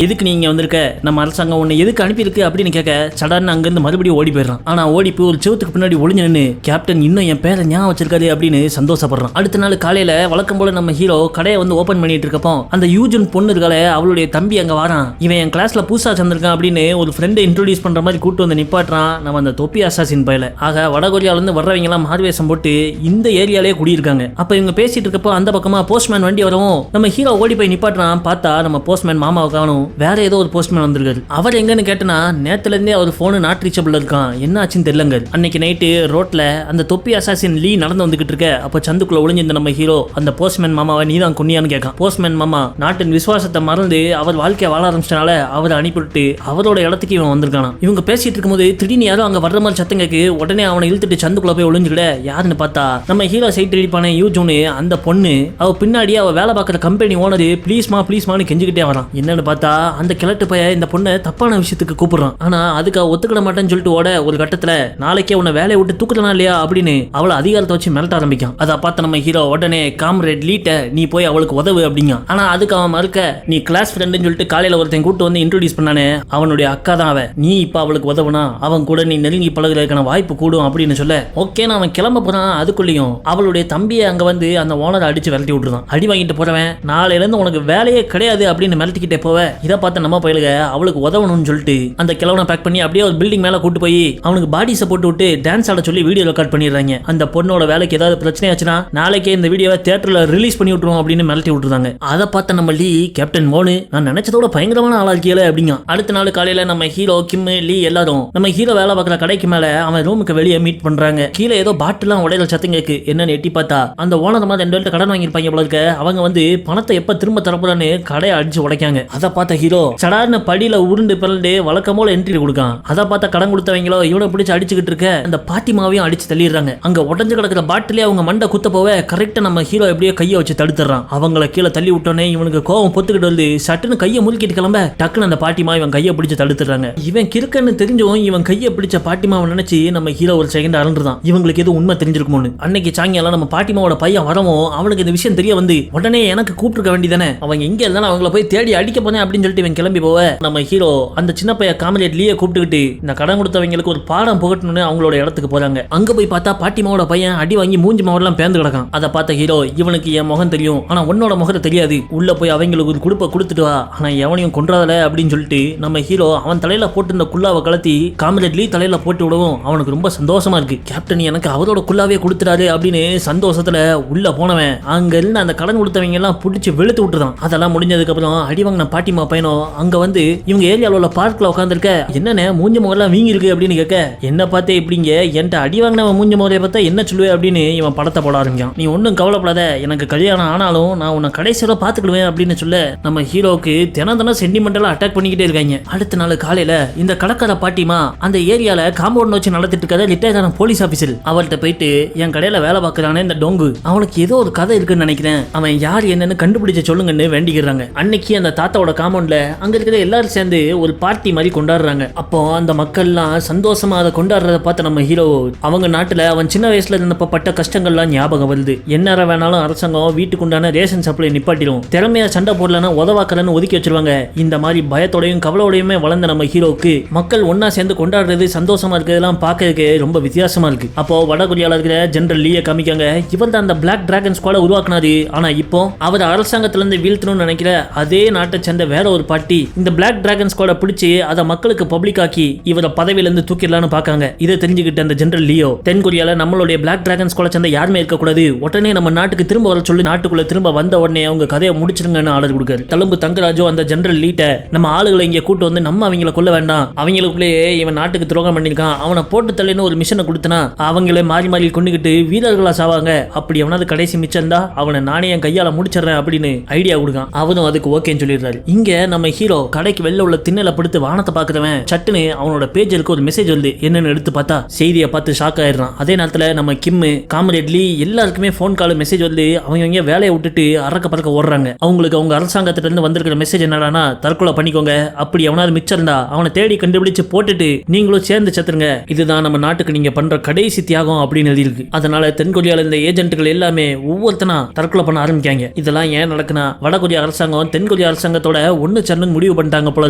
எதுக்கு நீங்க வந்திருக்க, நம்ம அரசாங்கம் உன்னை எதுக்கு அனுப்பியிருக்கு அப்படின்னு கேட்க சடார்னு அங்கிருந்து மறுபடியும் ஓடி போயிடுறான். ஆனா ஓடி போய் ஒரு செவத்துக்கு பின்னாடி ஒளிஞ்சு நின்று கேப்டன் இன்னும் என் பேரை ஞாபகம் வச்சிருக்காரு அப்படின்னு சந்தோஷப்படுறான். அடுத்த நாள் காலையில வழக்கம் போல நம்ம ஹீரோ கடையை வந்து ஓபன் பண்ணிட்டு இருக்கப்போ அந்த யூஜன் பொண்ணு இருக்காளே அவளுடைய தம்பி அங்க வரான். இவன் என் கிளாஸ்ல புதுசா சேர்ந்திருக்கான் அப்படின்னு ஒரு ஃப்ரெண்டை இன்ட்ரோடியூஸ் பண்ற மாதிரி கூட்டு வந்து நிப்பாட்டுறான் நம்ம அந்த தொப்பி அசாசின் பையல. ஆக வடகொரியால இருந்து வர்றவங்க எல்லாம் மார்வேஷம் போட்டு இந்த ஏரியாலே குடியிருக்காங்க. அப்ப இவங்க பேசிட்டு இருக்கப்போ அந்த பக்கமா போஸ்ட்மேன் வண்டி வரவும் நம்ம ஹீரோ ஓடி போய் நிப்பாட்டுறான். பார்த்தா நம்ம போஸ்ட்மேன் மாமாவை காணும். வேற ஏதோ ஒரு போஸ்ட்மேன் வந்திருக்காரு. அவர் எங்கன்னு கேட்டனா நேத்துல இருந்தே அவர் போனு நாட் ரீச்சபிள் இருக்கான், என்ன ஆச்சுன்னு தெரியலங்க. அன்னைக்கு நைட்டு ரோட்ல அந்த தொப்பி அசாசின் லீ நடந்து வந்துகிட்டு இருக்க அப்ப சந்துக்குள்ள ஒளிஞ்சிருந்த நம்ம ஹீரோ அந்த போஸ்ட்மேன் மாமாவை நீதான் கொன்னியான்னு கேட்கான். போஸ்ட்மேன் மாமா நாட்டின் விசுவாசத்தை மறந்து அவர் வாழ்க்கையை வாழ ஆரம்பிச்சனால அவரை அனுப்பிவிட்டு அவரோட இடத்துக்கு இவன் வந்திருக்கானா. இவங்க பேசிட்டு இருக்கும்போது திடீர்னு யாரும் அங்க வர்ற மாதிரி சத்தம் கேக்கு. உடனே அவனை இழுத்துட்டு சந்துக்குள்ள போய் ஒளிஞ்சுக்கிட யாருன்னு பார்த்தா நம்ம ஹீரோ சைட் அடிப்பானே யூஜூனு அந்த பொண்ணு. அவ பின்னாடி அவ வேலை பார்க்குற கம்பெனி ஓனரு ப்ளீஸ்மான்னு கெஞ்சிக்கிட்டே வரான். என்னன்னு பார்த்தா அந்த கிழட்டு பைய இந்த பொண்ணை தப்பான விஷயத்துக்கு கூப்பிடுறான். ஆனா அதுக்கு அவ ஒத்துக்கிட மாட்டேன்னு சொல்லிட்டு ஓட ஒரு கட்டத்துல நாளைக்கே உன்னை வேலையை விட்டு தூக்கலாம் இல்லையா அப்படின்னு அவளை அதிகாரத்தை வச்சு மிரட்ட ஆரம்பிக்கும். அதை பார்த்து நம்ம ஹீரோ உடனே காம்ரேட் லீட்ட நீ போய் அவளுக்கு உதவு அப்படிங்க. ஆனா அதுக்கு அவன் மறுக்க நீ கிளாஸ் ஃப்ரெண்டுன்னு சொல்லிட்டு காலையில ஒருத்தன் கூட்டு வந்து இன்ட்ரோடியூஸ் பண்ணானே அவனுடைய அக்கா தான் அவ, நீ இப்ப அவளுக்கு உதவுனா அவன் கூட நீ நெருங்கி பழகுறதுக்கான வாய்ப்பு கூடும் அப்படின்னு சொல்ல ஓகேன்னு அவன் கிளம்ப போறான். அதுக்குள்ளேயும் அவளுடைய தம்பியை அங்க வந்து அந்த ஓனரை அடிச்சு விரட்டி விட்டுருதான். அடி வாங்கிட்டு போறவன் நாளையில இருந்து உனக்கு வேலையே கிடையாது அப்படின்னு மிரட்டிக்கிட்டே போவ. இதை பார்த்து நம்ம பயிலுக அவளுக்கு உதவணும்னு சொல்லிட்டு அந்த கிழவனை பேக் பண்ணி அப்படியே ஒரு பில்டிங் மேல கூட்டு போய் அவனுக்கு பாடிஸை போட்டு விட்டு டான்ஸ் ஆட சொல்லி வீடியோ ரெக்கார்ட் பண்ணிடுறாங்க. அந்த பொண்ணோட வேலைக்கு ஏதாவது பிரச்சனை ஆச்சுன்னா நாளைக்கே இந்த வீடியோவை தியேட்டர்ல ரிலீஸ் பண்ணி விட்டுருவோம் அப்படின்னு மிரட்டி விட்டுருந்தாங்க. அதை பார்த்த நம்ம லீ கேப்டன் மோனு நான் நினைச்சதோட பயங்கரமான ஆளா இருக்கீல அப்படிங்க. அடுத்த நாள் காலையில நம்ம ஹீரோ கிம் லீ எல்லாரும் நம்ம ஹீரோ வேலை பார்க்குற கடைக்கு மேல அவன் ரூம் ரூமுக்கு வெளியே மீட் பண்றாங்க. கீழே ஏதோ பாட்டிலாம் உடையில சத்தம் கேக்கு. என்னன்னு எட்டி பார்த்தா அந்த ஓனர் மாதிரி 2 பேர்ட்ட கடன் வாங்கியிருப்பாங்க போல இருக்க. அவங்க வந்து பணத்தை எப்ப திரும்ப தரப்போறான்னு கடையை அடிச்சு உடைக்காங்க. அதை பார்த்த ஹீரோ சடார்னு படியில உருண்டு பிறந்து வழக்கம் போல என்ட்ரி கொடுக்கான். அதை பார்த்த கடன் கொடுத்தவங்களோ இவனை பிடிச்சு அடிச்சுக்கிட்டு இருக்க அந்த பாட்டிமாவையும் அடிச்சு தள்ளிடுறாங்க. அங்க உடஞ்சு கிடக்கிற பாட்டிலே அவங்க மண்டை குத்த போவே கரெக்டா நம்ம ஹீரோ எப்படியோ கையை வச்சு தடுத்துறான். அவங்கள கீழே தள்ளி விட்டோன்னே இவனுக்கு கோவம் பொத்துக்கிட்டு வந்து சட்டுன்னு கையை முறுக்கிட்டு கிளம்ப டக்குன்னு அந்த பாட்டிமா இவன் கையை பிடிச்சு தடுத்துறாங்க. இவன் கிறுக்கன்னு தெரிஞ்சும் இவன் கையை பிடிச்ச பாட்டிமாவை நினைச்சு நம்ம ஹீரோ ஒரு செகண்ட் அறந்துதான். இவங்களுக்கு எதுவும் உண்மை தெரிஞ்சிருக்குமோன்னு. அன்னைக்கு சாயங்காலம் நம்ம பாட்டிமாவோட பையன் வரவும் அவனுக்கு இந்த விஷயம் தெரிய வந்து உடனே எனக்கு கூப்பிட்டுருக்க வேண்டியதானே, அவங்க எங்க இருந்தாலும் அவங்கள போய் தேடி அடிக்க போனேன் அப்படின்னு சொல்லிட்டு இவன் கிளம்பி போவ நம்ம ஹீரோ அந்த சின்ன பையன் காமெடியட் லீயை கூப்பிட்டுக்கிட்டு இந்த கடன் கொடுத்தவங்களுக்கு ஒரு பாடம் புகட்டணும்னு அவங்களோட இடத்துக்கு போறாங்க. அங்க போய் பார்த்தா பாட்டிமாவோட பையன் அடி வாங்கி மூஞ்சி மாவெல்லாம் பேந்து கிடக்கான். அதை பார்த்த ஹீரோ இவனுக்கு என் முகம் தெரியும், ஆனா உன்னோட முகத்தை தெரியாது, உள்ள போய் அவங்களுக்கு ஒரு குடுப்பை கொடுத்துட்டு வா, ஆனா எவனையும் கொன்றாதல அப்படின்னு சொல்லிட்டு நம்ம ஹீரோ அவன் தலையில போட்டு இந்த குல்லாவை கலத்தி காமெடியட் லீ தலையில போட்டு விடவும் அவனுக்கு ரொம்ப சந்தோஷமா இருக்கு. கேப்டன் எனக்கு அவரோட குல்லாவே கொடுத்துறாரு அப்படின்னு சந்தோஷத்துல உள்ள போனவன் அங்க இருந்து அந்த கடன் கொடுத்தவங்க எல்லாம் பிடிச்சி வெளுத்து விட்டுதான். அதெல்லாம் முடிஞ்சதுக்கு அப்புறம் அடி வாங்கின பாட்டிமா பையனும் அங்க வந்து இவங்க ஏரியாவில் உள்ள பார்க்ல உட்காந்துருக்க என்னென்ன மூஞ்சி முகெல்லாம் வீங்கி இருக்கு அப்படின்னு கேட்க என்ன பார்த்தே இப்படிங்க என்கிட்ட அடி வாங்கினவன் மூஞ்சி முறையை பார்த்தா என்ன சொல்லுவே அப்படின்னு இவன் படத்தை போட ஆரம்பிக்கான். நீ ஒன்றும் கவலைப்படாத, எனக்கு கல்யாணம் ஆனாலும் நான் உன்னை கடைசியோட பார்த்துக்கிடுவேன் அப்படின்னு சொல்ல நம்ம ஹீரோக்கு தினம் சென்டிமெண்டலா அட்டாக் பண்ணிக்கிட்டே இருக்காங்க. அடுத்த நாள் காலையில இந்த கடற்கரை பாட்டிமா அந்த ஏரியால காம்பவுண்ட் வச்சு நடத்திட்டு இருக்காத ரிட்டையர் ஆன போலீஸ் ஆபீசர் அவர்கிட்ட போயிட்டு என் கடையில வேலை பார்க்கறானே இந்த டொங்கு அவனுக்கு ஏதோ ஒரு கதை இருக்குன்னு நினைக்கிறேன், அவன் யார் என்னன்னு கண்டுபிடிச்சு சொல்லுங்கன்னு வேண்டிக்கிறாங்க. அன்னைக்கு அந்த தாத்தாவோட காம்பவுண்ட்ல அங்க இருக்கிற எல்லாரும் சேர்ந்து ஒரு பார்ட்டி மாதிரி கொண்டாடுறாங்க. அப்போ அந்த மக்கள்லாம் சந்தோஷமா அதை கொண்டாடுறத பார்த்து நம்ம ஹீரோ அவங்க நாட்டுல அவன் சின்ன வயசுல இருந்தப்ப பட்ட கஷ்டங்கள்லாம் ஞாபகம் வருது. என்ன வேணாலும் அரசாங்கம் வீட்டுக்கு உண்டான ரேஷன் சப்ளை நிப்பாட்டிடும், திறமையா சண்டை போடலன்னா உதவாக்கலன்னு ஒதுக்கி வச்சிருவாங்க. இந்த மாதிரி பயத்தோடையும் கவலையோடையுமே வளர்ந்த நம்ம ஹீரோக்கு மக்கள் ஒன்னா சேர்ந்து கொண்டாடுறது சந்தோஷமா இருக்கிறதெல்லாம் பார்க்கறதுக்கு ரொம்ப வித்தியாசமா இருக்கு. அப்போ வடகொரியால இருக்கிற ஜெனரல் லீயை காமிக்காங்க. இவர் தான் அந்த பிளாக் டிராகன் ஸ்குவாட உருவாக்குனாரு. ஆனா இப்போ அவர் அரசாங்கத்துல இருந்து வீழ்த்தணும்னு நினைக்கிற அதே நாட்டை சேர்ந்த வேற ஒரு பார்ட்டி இந்த பிளாக் டிராகன் ஸ்குவாட பிடிச்சி அதை மக்களுக்கு பப்ளிக் ஆக்கி இவரை பதவியில இருந்து தூக்கிடலான்னு பாக்காங்க. இதை தெரிஞ்சுக்கிட்ட அந்த ஜெனரல் லியோ தென் கொரியால நம்மளுடைய பிளாக் டிராகன் ஸ்குவாட சேர்ந்த யாருமே இருக்கக்கூடாது, உடனே நம்ம நாட்டுக்கு திரும்ப வர சொல்லி நாட்டுக்குள்ள திரும்ப வந்த உடனே அவங்க கதையை முடிச்சிருங்கன்னு ஆர்டர் கொடுக்காரு. தழும்பு தங்கராஜோ அந்த ஜெனரல் லீட்ட நம்ம ஆளுகளை இங்க கூட்டு வந்து நம்ம அவங்கள கொல்ல வேண்டாம், அவங்களுக்குள்ளேயே இவன் நாட்டுக்கு துரோகம் பண்ணிருக்கான், அவனை போட்டு தள்ளின்னு ஒரு மிஷனை கொடுத்தனா அவங்களே மாறி மாறி கொண்டுகிட்டு வீரர்களா சாவாங்க, அப்படி அவனது கடைசி மிச்சம் தான் அவனை நானே என் கையால முடிச்சிடறேன் அப்படின்னு ஐடியா கொடுக்கான். அவனும் அதுக்கு ஓகேன்னு சொல்லிடுறாரு. இங்க நம்ம ஹீரோ கடைக்கு வெளில உள்ள திண்ணல படுத்து வானத்தை பாக்குறவன் சட்டுன்னு அவனோட பேஜருக்கு ஒரு மெசேஜ் வருது. என்னன்னு எடுத்து பார்த்தா செய்தியை பார்த்து ஷாக் ஆயிடுறான். அதே நேரத்துல நம்ம கிம்மு காம்ரேட் லீ எல்லாருக்குமே போன் கால் மெசேஜ் வருது. அவங்க வேலையை விட்டுட்டு அறக்க பறக்க ஓடுறாங்க. அவங்களுக்கு அவங்க அரசாங்கத்திட்ட இருந்து வந்திருக்கிற மெசேஜ் என்னடானா தற்கொலை பண்ணிக்கோங்க, அப்படி அவனாவது மிச்சம் இருந்தா அவனை தேடி கண்டுபிடிச்சு போட்டுட்டு நீங்களும் சேர்ந்து செத்துருங்க, இதுதான் நம்ம நாட்டுக்கு நீங்க பண்ற கடைசி தியாகம் அப்படின்னு எழுதியிருக்கு. அதனால தென்கொரியால இந்த ஏஜென்ட்டுகள் எல்லாமே ஒவ்வொருத்தனா தற்கொலை பண்ண ஆரம்பிக்காங்க. இதெல்லாம் ஏன் நடக்குனா வடகொரியா அரசாங்கம் தென்கொரியா அரசாங்கத்தோட ஒன்னு சேர்ந்து முடிவு பண்ணிட்டாங்க போல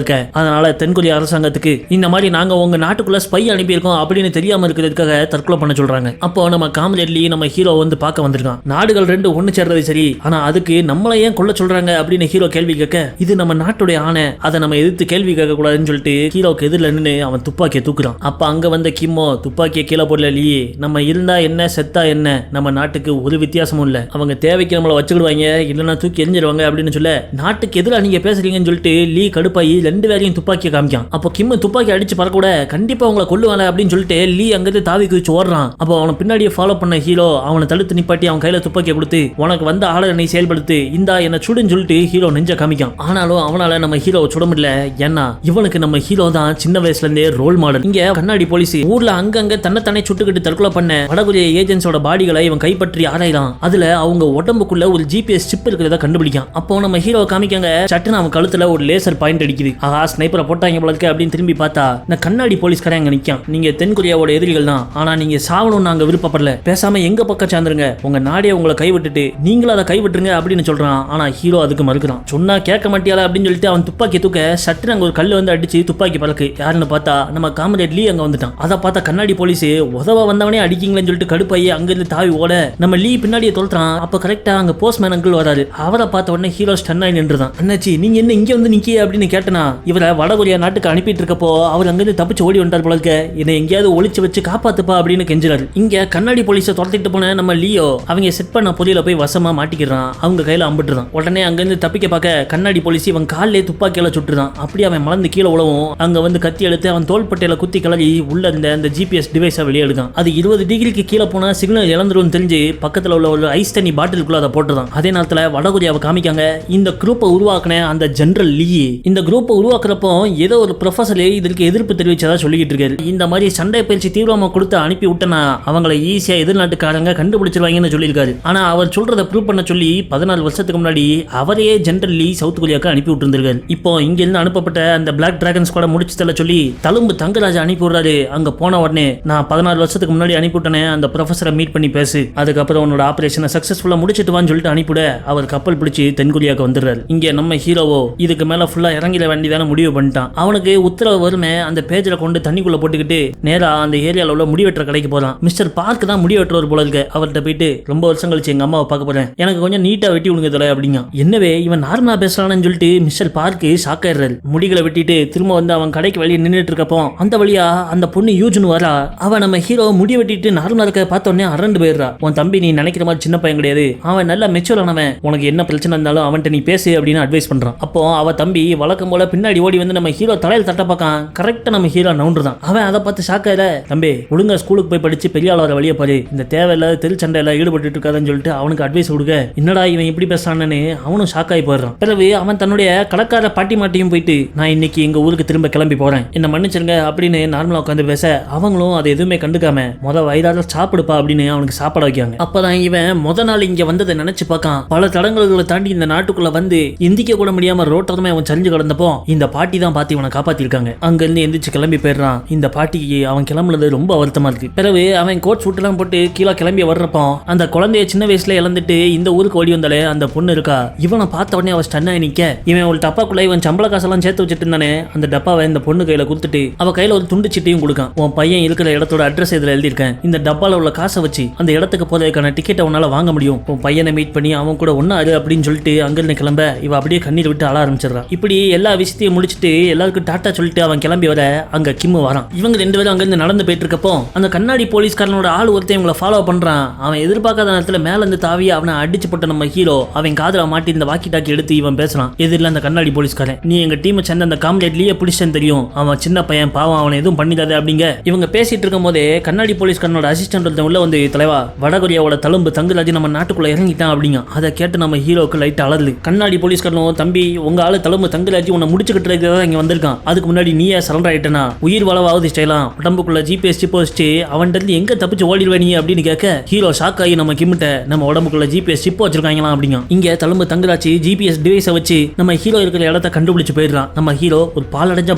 இருக்க. அதனால தென்கொரியா அரசாங்கத்துக்கு இந்த மாதிரி நாங்க உங்க நாட்டுக்குள்ள ஸ்பை அனுப்பியிருக்கோம் அப்படின்னு தெரியாம இருக்கிறதுக்காக தற்கொலை பண்ண சொல்றாங்க. அப்போ நம்ம காமெடியட்லி நம்ம ஹீரோ வந்து பார்க்க வந்திருக்கான். நாடுகள் ரெண்டு ஒன்னு சேர்றது சரி, ஆனா அதுக்கு நம்மள ஏன் கொல்ல சொல்றாங்க அப்படின்னு ஹீரோ கேள்வி கேட்க இது நம்ம நாட்டுடைய ஆணை, அதை நம்ம எதிர்த்து கேள்வி கேட்க கூடாதுன்னு சொல்லிட்டு ஹீரோக்கு எதிரில் நின்று அவன் துப்பாக்கியை தூக்குறான். அப்ப அங்க வந்த கிம்மோ துப்பாக்கியை கீழே போடல லீ, நம்ம இருந்தா என்ன செத்தா என்ன, நம்ம நாட்டுக்கு ஒரு வித்தியாசமும் இல்ல, அவங்க தேவைக்கு நம்மளை வச்சுக்கிடுவாங்க இல்லைன்னா தூக்கி எரிஞ்சிருவாங்க அப்படின்னு சொல்ல நாட்டுக்கு எதிராக நீங்க பேசுறீங்கன்னு சொல்லிட்டு லீ கடுப்பாயி 2 பேரையும் துப்பாக்கியை காமிக்கான். அப்போ கிம்மு துப்பாக்கி அடிச்சு பறக்க கூட கண்டிப்பா அவங்களை கொல்லுவாங்க அப்படின்னு சொல்லிட்டு லீ அங்கிருந்து தாவி குதிச்சு ஓடுறான். அப்போ அவனை பின்னாடியே ஃபாலோ பண்ண ஹீரோ அவனை தடுத்து நிப்பாட்டி அவன் கையில துப்பாக்கியை கொடுத்து உனக்கு வந்த ஆளை நீ செயல்படுத்து, இந்தா என்ன சுடுன்னு சொல்லிட்டு ஹீரோ நெஞ்ச காமிக்கான். ஆனாலும் அவனால நம்ம ஹீரோ சுட முடியல. ஏன்னா இவனுக்கு நம்ம ஹீரோ தான் சின்ன வயசுல இருந்தே ரோல் மாடல். இங்க கண்ணாடி போலீஸ் ஊர்ல அங்கங்க தன்னை சுட்டுக்கிட்டு தற்கொலை பண்ண வடகொரிய ஏஜென்ட்ஸோட பாடிகளை இவன் கைப்பற்றி ஆராயலாம். அதுல அவங்க உடம்புக்குள்ள ஒரு ஜிபிஎஸ் சிப் இருக்கிறத கண்டுபிடிக்கான். அப்போ நம்ம ஹீரோ காமிக்காங்க சட்டுன்னு அவன் கழுத்துல ஒரு லேசர் பாயிண்ட் அடிக்குது. ஆஹா ஸ்னைப்பரை போட்டாங்க போல இருக்கு அப்படின்னு திரும்பி பார்த்தா இந்த கண்ணாடி போலீஸ்காரன் அங்க நிக்கான். நீங்க தென்கொரியாவோட எதிரிகள் தான், ஆனா நீங்க சாவணும் நாங்க விருப்பப்படல, பேசாம எங்க பக்கம் சார்ந்துருங்க, உங்க நாடே உங்களை கைவிட்டுட்டு நீங்களும் அதை கைவிட்டுருங்க அப்படின்னு சொல்றான். ஆனா ஹீரோ அதுக்கு மறுக்கிறான். சொன்னா கேட்க மாட்டியால அப்படின்னு சொல்லிட்டு அவன் துப்பாக்கி தூக்க சட்டுன்னு அங்க ஒரு கல்லு வந்து அடிச்சு துப்பாக்கி பறக்கு. யாருன்னு பார்த்தா நம்ம காம்ரேட் லீ அங்க வந்துட்டான். அதை பார்த்தா கண்ணாடி போலீஸ் உதவ வந்தவனே அடிக்கீங்களேன்னு சொல்லிட்டு கடுப்பாயி அங்கிருந்து தாவி ஓட நம்ம லீ பின்னாடியே தொல்றான். அப்ப கரெக்டா அங்க போஸ்ட்மேன் அங்கிள் வராரு. அவரை பார்த்த உடனே ஹீரோ ஸ்டன் ஆகி நின்றுதான். அண்ணாச்சி நீங்க என்ன இங்க வந்து நிக்கி அப்படின்னு கேட்டனா இவரை வடகொரியா நாட்டுக்கு அனுப்பிட்டு இருக்கப்போ அவர் அங்கிருந்து தப்பிச்சு ஓடி வந்தார் போல இருக்க, என்னை எங்கேயாவது ஒளிச்சு வச்சு காப்பாத்துப்பா அப்படின்னு கெஞ்சுறாரு. இங்க கண்ணாடி போலீஸை துரத்திட்டு போன நம்ம லியோ அவங்க செட் பண்ண பொலியில போய் வசமா மாட்டிக்கிறான். அவங்க கையில அம்பிட்டுறான். உடனே அங்கிருந்து தப்பிக்க பார்க்க கண்ணாடி போலீஸ் இவன் காலிலே துப்பாக்கியால சுட்டுறான். அப்படி அவன் மலர்ந்து கீழே உழவும் அங்க வந்து கத்தி எடுத்து அவன் தோள்பட்டையில குத்தி கிளறி உள்ள இருந்த அந்த அந்த ஜிபிஎஸ் டிவைஸை வெளியே எடுக்கும். அது 20 டிகிரிக்கு கீழே போனா சிக்னல் இழந்துரும் தெரிஞ்சு பக்கத்தில் உள்ள ஒரு ஐஸ் தண்ணி பாட்டிலுக்குள்ள அதை போட்டுதான். அதே நேரத்தில் வடகொரியாவை காமிக்காங்க. இந்த குரூப்பை உருவாக்கின அந்த ஜெனரல் லீ இந்த குரூப்பை உருவாக்குறப்போ ஏதோ ஒரு ப்ரொஃபசர் இதற்கு எதிர்ப்பு தெரிவிச்சதா சொல்லிக்கிட்டு இருக்காரு. இந்த மாதிரி சண்டை பயிற்சி தீவிரமா கொடுத்து அனுப்பி விட்டனா அவங்களை ஈஸியா எதிர்நாட்டுக்காரங்க கண்டுபிடிச்சிருவாங்கன்னு சொல்லியிருக்காரு. ஆனா அவர் சொல்றதை ப்ரூவ் பண்ண சொல்லி 14 வருஷத்துக்கு முன்னாடி அவரையே ஜெனரல் லீ சவுத் கொரியாவுக்கு அனுப்பி விட்டுருந்திருக்காரு. இப்போ இங்க இருந்து அனுப்பப்பட்ட அந்த பிளாக் டிராகன்ஸ் கூட முடிச்சு தள்ள சொல்லி தழும்பு தங்கராஜ் அனுப்பி விடுறாரு. அங்க போன உடனே நான் 14 வருஷத்துக்கு முன்னாடி அனுப்பிவிட்டேன், அந்த ப்ரொஃபஸரை மீட் பண்ணி பேசு, அதுக்கப்புறம் உன்னோட ஆபரேஷனை சக்சஸ்ஃபுல்லா முடிச்சிட்டு வான்னு சொல்லிட்டு அனுப்பிவிட அவர் கப்பல் பிடிச்சி தென்கொரியாவுக்கு வந்துடுறாரு. இங்க நம்ம ஹீரோவோ இதுக்கு மேல ஃபுல்லா இறங்கிட வேண்டியதான முடிவு பண்ணிட்டான். அவனுக்கு உத்தரவு வருமே அந்த பேஜில் கொண்டு தண்ணிக்குள்ள போட்டுக்கிட்டு நேரா அந்த ஏரியாவில் உள்ள முடிவெட்டுற கடைக்கு போறான். மிஸ்டர் பார்க் தான் முடிவெட்டுறவர் போல இருக்கு. அவர்கிட்ட போயிட்டு ரொம்ப வருஷம் கழிச்சு எங்க அம்மாவை பார்க்க போறேன், எனக்கு கொஞ்சம் நீட்டா வெட்டி விடுங்க தலை அப்படிங்க. என்னவே இவன் நார்மலா பேசுறான்னு சொல்லிட்டு மிஸ்டர் பார்க்கு ஷாக் ஆயிடுறாரு. முடிகளை வெட்டிட்டு திரும்ப வந்து அவன் கடைக்கு வெளியே நின்றுட்டு இருக்கப்போ அந்த வழியா அந்த பொண்ணு யூஜ்னு வரா. அவன் நம்ம ஹீரோ முடி வெட்டிட்டு நார்மலா இருக்க பார்த்த உடனே அரண்டு போயிடுறா. உன் தம்பி நீ நினைக்கிற மாதிரி சின்ன பையன் கிடையாது, அவன் நல்ல மெச்சூர் ஆனவன், உனக்கு என்ன பிரச்சனை இருந்தாலும் அவன்கிட்ட நீ பேசு அப்படின்னு அட்வைஸ் பண்றான். அப்போ அவ தம்பி வழக்கம் போல பின்னாடி ஓடி வந்து நம்ம ஹீரோ தலையில் தட்ட பார்க்கான். கரெக்டா நம்ம ஹீரோ நவுண்டுதான். அவன் அதை பார்த்து ஷாக் ஆயிட, தம்பி ஒழுங்கா ஸ்கூலுக்கு போய் படிச்சு பெரிய ஆள் வர வழியை பாரு, இந்த தேவையில்லாத தெரு சண்டையில ஈடுபட்டு இருக்காதுன்னு சொல்லிட்டு அவனுக்கு அட்வைஸ் கொடுக்க என்னடா இவன் இப்படி பேசுறான்னு அவனும் ஷாக் ஆகி போயிடுறான். பிறகு அவன் தன்னுடைய கலக்கார பாட்டி மாட்டியும் போயிட்டு நான் இன்னைக்கு எங்க ஊருக்கு திரும்ப கிளம்பி போறேன், என்ன மன்னிச்சிருங்க அப்படின்னு நார்மலா உட்காந்து பேச அவங்களும் அதை எதுவுமே கண்டுக்காம வயிறால சாப்பிடுப்பா அப்படின்னு அவனுக்கு சாப்பாடு வைக்காங்க. அப்பதான் இவன் முத நாள் இங்க வந்ததை நினைச்சு பார்க்கான். பல தடங்களை தாண்டி இந்த நாட்டுக்குள்ள வந்து எந்திக்க கூட முடியாம ரோட்டமே அவன் சரிஞ்சு கிடந்தப்போ இந்த பாட்டி தான் பார்த்து இவனை காப்பாத்திருக்காங்க. அங்க இருந்து எந்திரிச்சு கிளம்பி போயிடுறான். இந்த பாட்டிக்கு அவன் கிளம்புனது ரொம்ப வருத்தமா இருக்கு. பிறகு அவன் கோட் சூட் எல்லாம் போட்டு கீழே கிளம்பி வர்றப்போ அந்த குழந்தைய சின்ன வயசுல இழந்துட்டு இந்த ஊருக்கு ஓடி வந்தாலே அந்த பொண்ணு இருக்கா. இவனை பார்த்த உடனே அவ ஸ்டன் ஆகி நிக்க, இவன் ஒரு டப்பாக்குள்ள இவன் சம்பள காசெல்லாம் சேர்த்து வச்சுட்டு இருந்தானே அந்த டப்பாவை இந்த பொண்ணு கையில கொடுத்துட்டு அவ கையில ஒரு துண்டு சீட்டையும் கொடுக்கான். உன் பையன் இருக்கிற இடத்தோட அட்ரஸ் இதுல எழுதியிருக்கேன், இந்த டப்பால உள்ள காசை வச்சு அந்த இடத்துக்கு போறதுக்கான டிக்கெட்டை உன்னால வாங்க முடியும், உன் பையனை மீட் பண்ணி அவன் கூட ஒன்னா அது அப்படின்னு சொல்லிட்டு அங்கிருந்து கிளம்ப இவ அப்படியே கண்ணீர் விட்டு அழ ஆரம்பிச்சிடறான். இப்படி எல்லா விஷயத்தையும் முடிச்சுட்டு எல்லாருக்கும் டாட்டா சொல்லிட்டு அவன் கிளம்பி வர அங்க கிம் வரான். இவங்க 2 பேரும் அங்கிருந்து நடந்து போயிட்டு இருக்கப்போ அந்த கண்ணாடி போலீஸ்காரனோட ஆள் ஒருத்தன் இவங்களை ஃபாலோ பண்றான். அவன் எதிர்பார்க்காத நேரத்துல மேல இருந்து தாவி அவனை அடிச்சு போட்ட நம்ம ஹீரோ அவன் காதுல மாட்டி இந்த வாக்கி டாக்கி எடுத்து இவன் பேசுறான். எதிரில் அந்த கண்ணாடி போலீஸ்காரன், நீ எங்க டீமை சேர்ந்த அந்த காம்ரேட் லீய பிடிச்சேன்னு தெரியும், அவன் சின்ன பையன் பாவம், அவனை எதுவும் பண்ணிடாது அப்படிங்க. இவங்க பேசிட்டு இருக்கும் போதே கண்ணாடி போலீஸ்காரனோட அசிஸ்டன்ட் உள்ள வந்து தலைவா வடகொரியாவோட தழும்பு தங்கராஜ் நம்ம நாட்டுக்குள்ள இறங்கிட்டான் அப்படிங்க. அதை கேட்டு நம்ம ஹீரோக்கு லைட் அலர்ல. கண்ணாடி போலீஸ்காரனும், தம்பி உங்க ஆளு தழும்பு தங்கராஜ் உன்னை முடிச்சுக்கிட்டு இருக்கிறதா இங்க வந்திருக்கான், அதுக்கு முன்னாடி நீயே சரண்டர் ஆயிட்டனா, உயிர் வளவாவது ஸ்டைலாம் உடம்புக்குள்ள ஜிபிஎஸ் சிப் வச்சுட்டு அவன் எங்க தப்பிச்சு ஓடிடுவே நீ அப்படின்னு கேட்க ஹீரோ ஷாக் ஆகி நம்ம கிம்மிட்ட நம்ம உடம்புக்குள்ள ஜிபிஎஸ் சிப் வச்சிருக்காங்களா அப்படிங்க. இங்க தழும்பு தங்கராஜ் ஜிபிஎஸ் டிவைஸை வச்சு நம்ம ஹீரோ இருக்கிற இடத்த கண்டுபிடிச்சு போயிடுறான். நம்ம ஹீரோ ஒரு பாலடைஞ்ச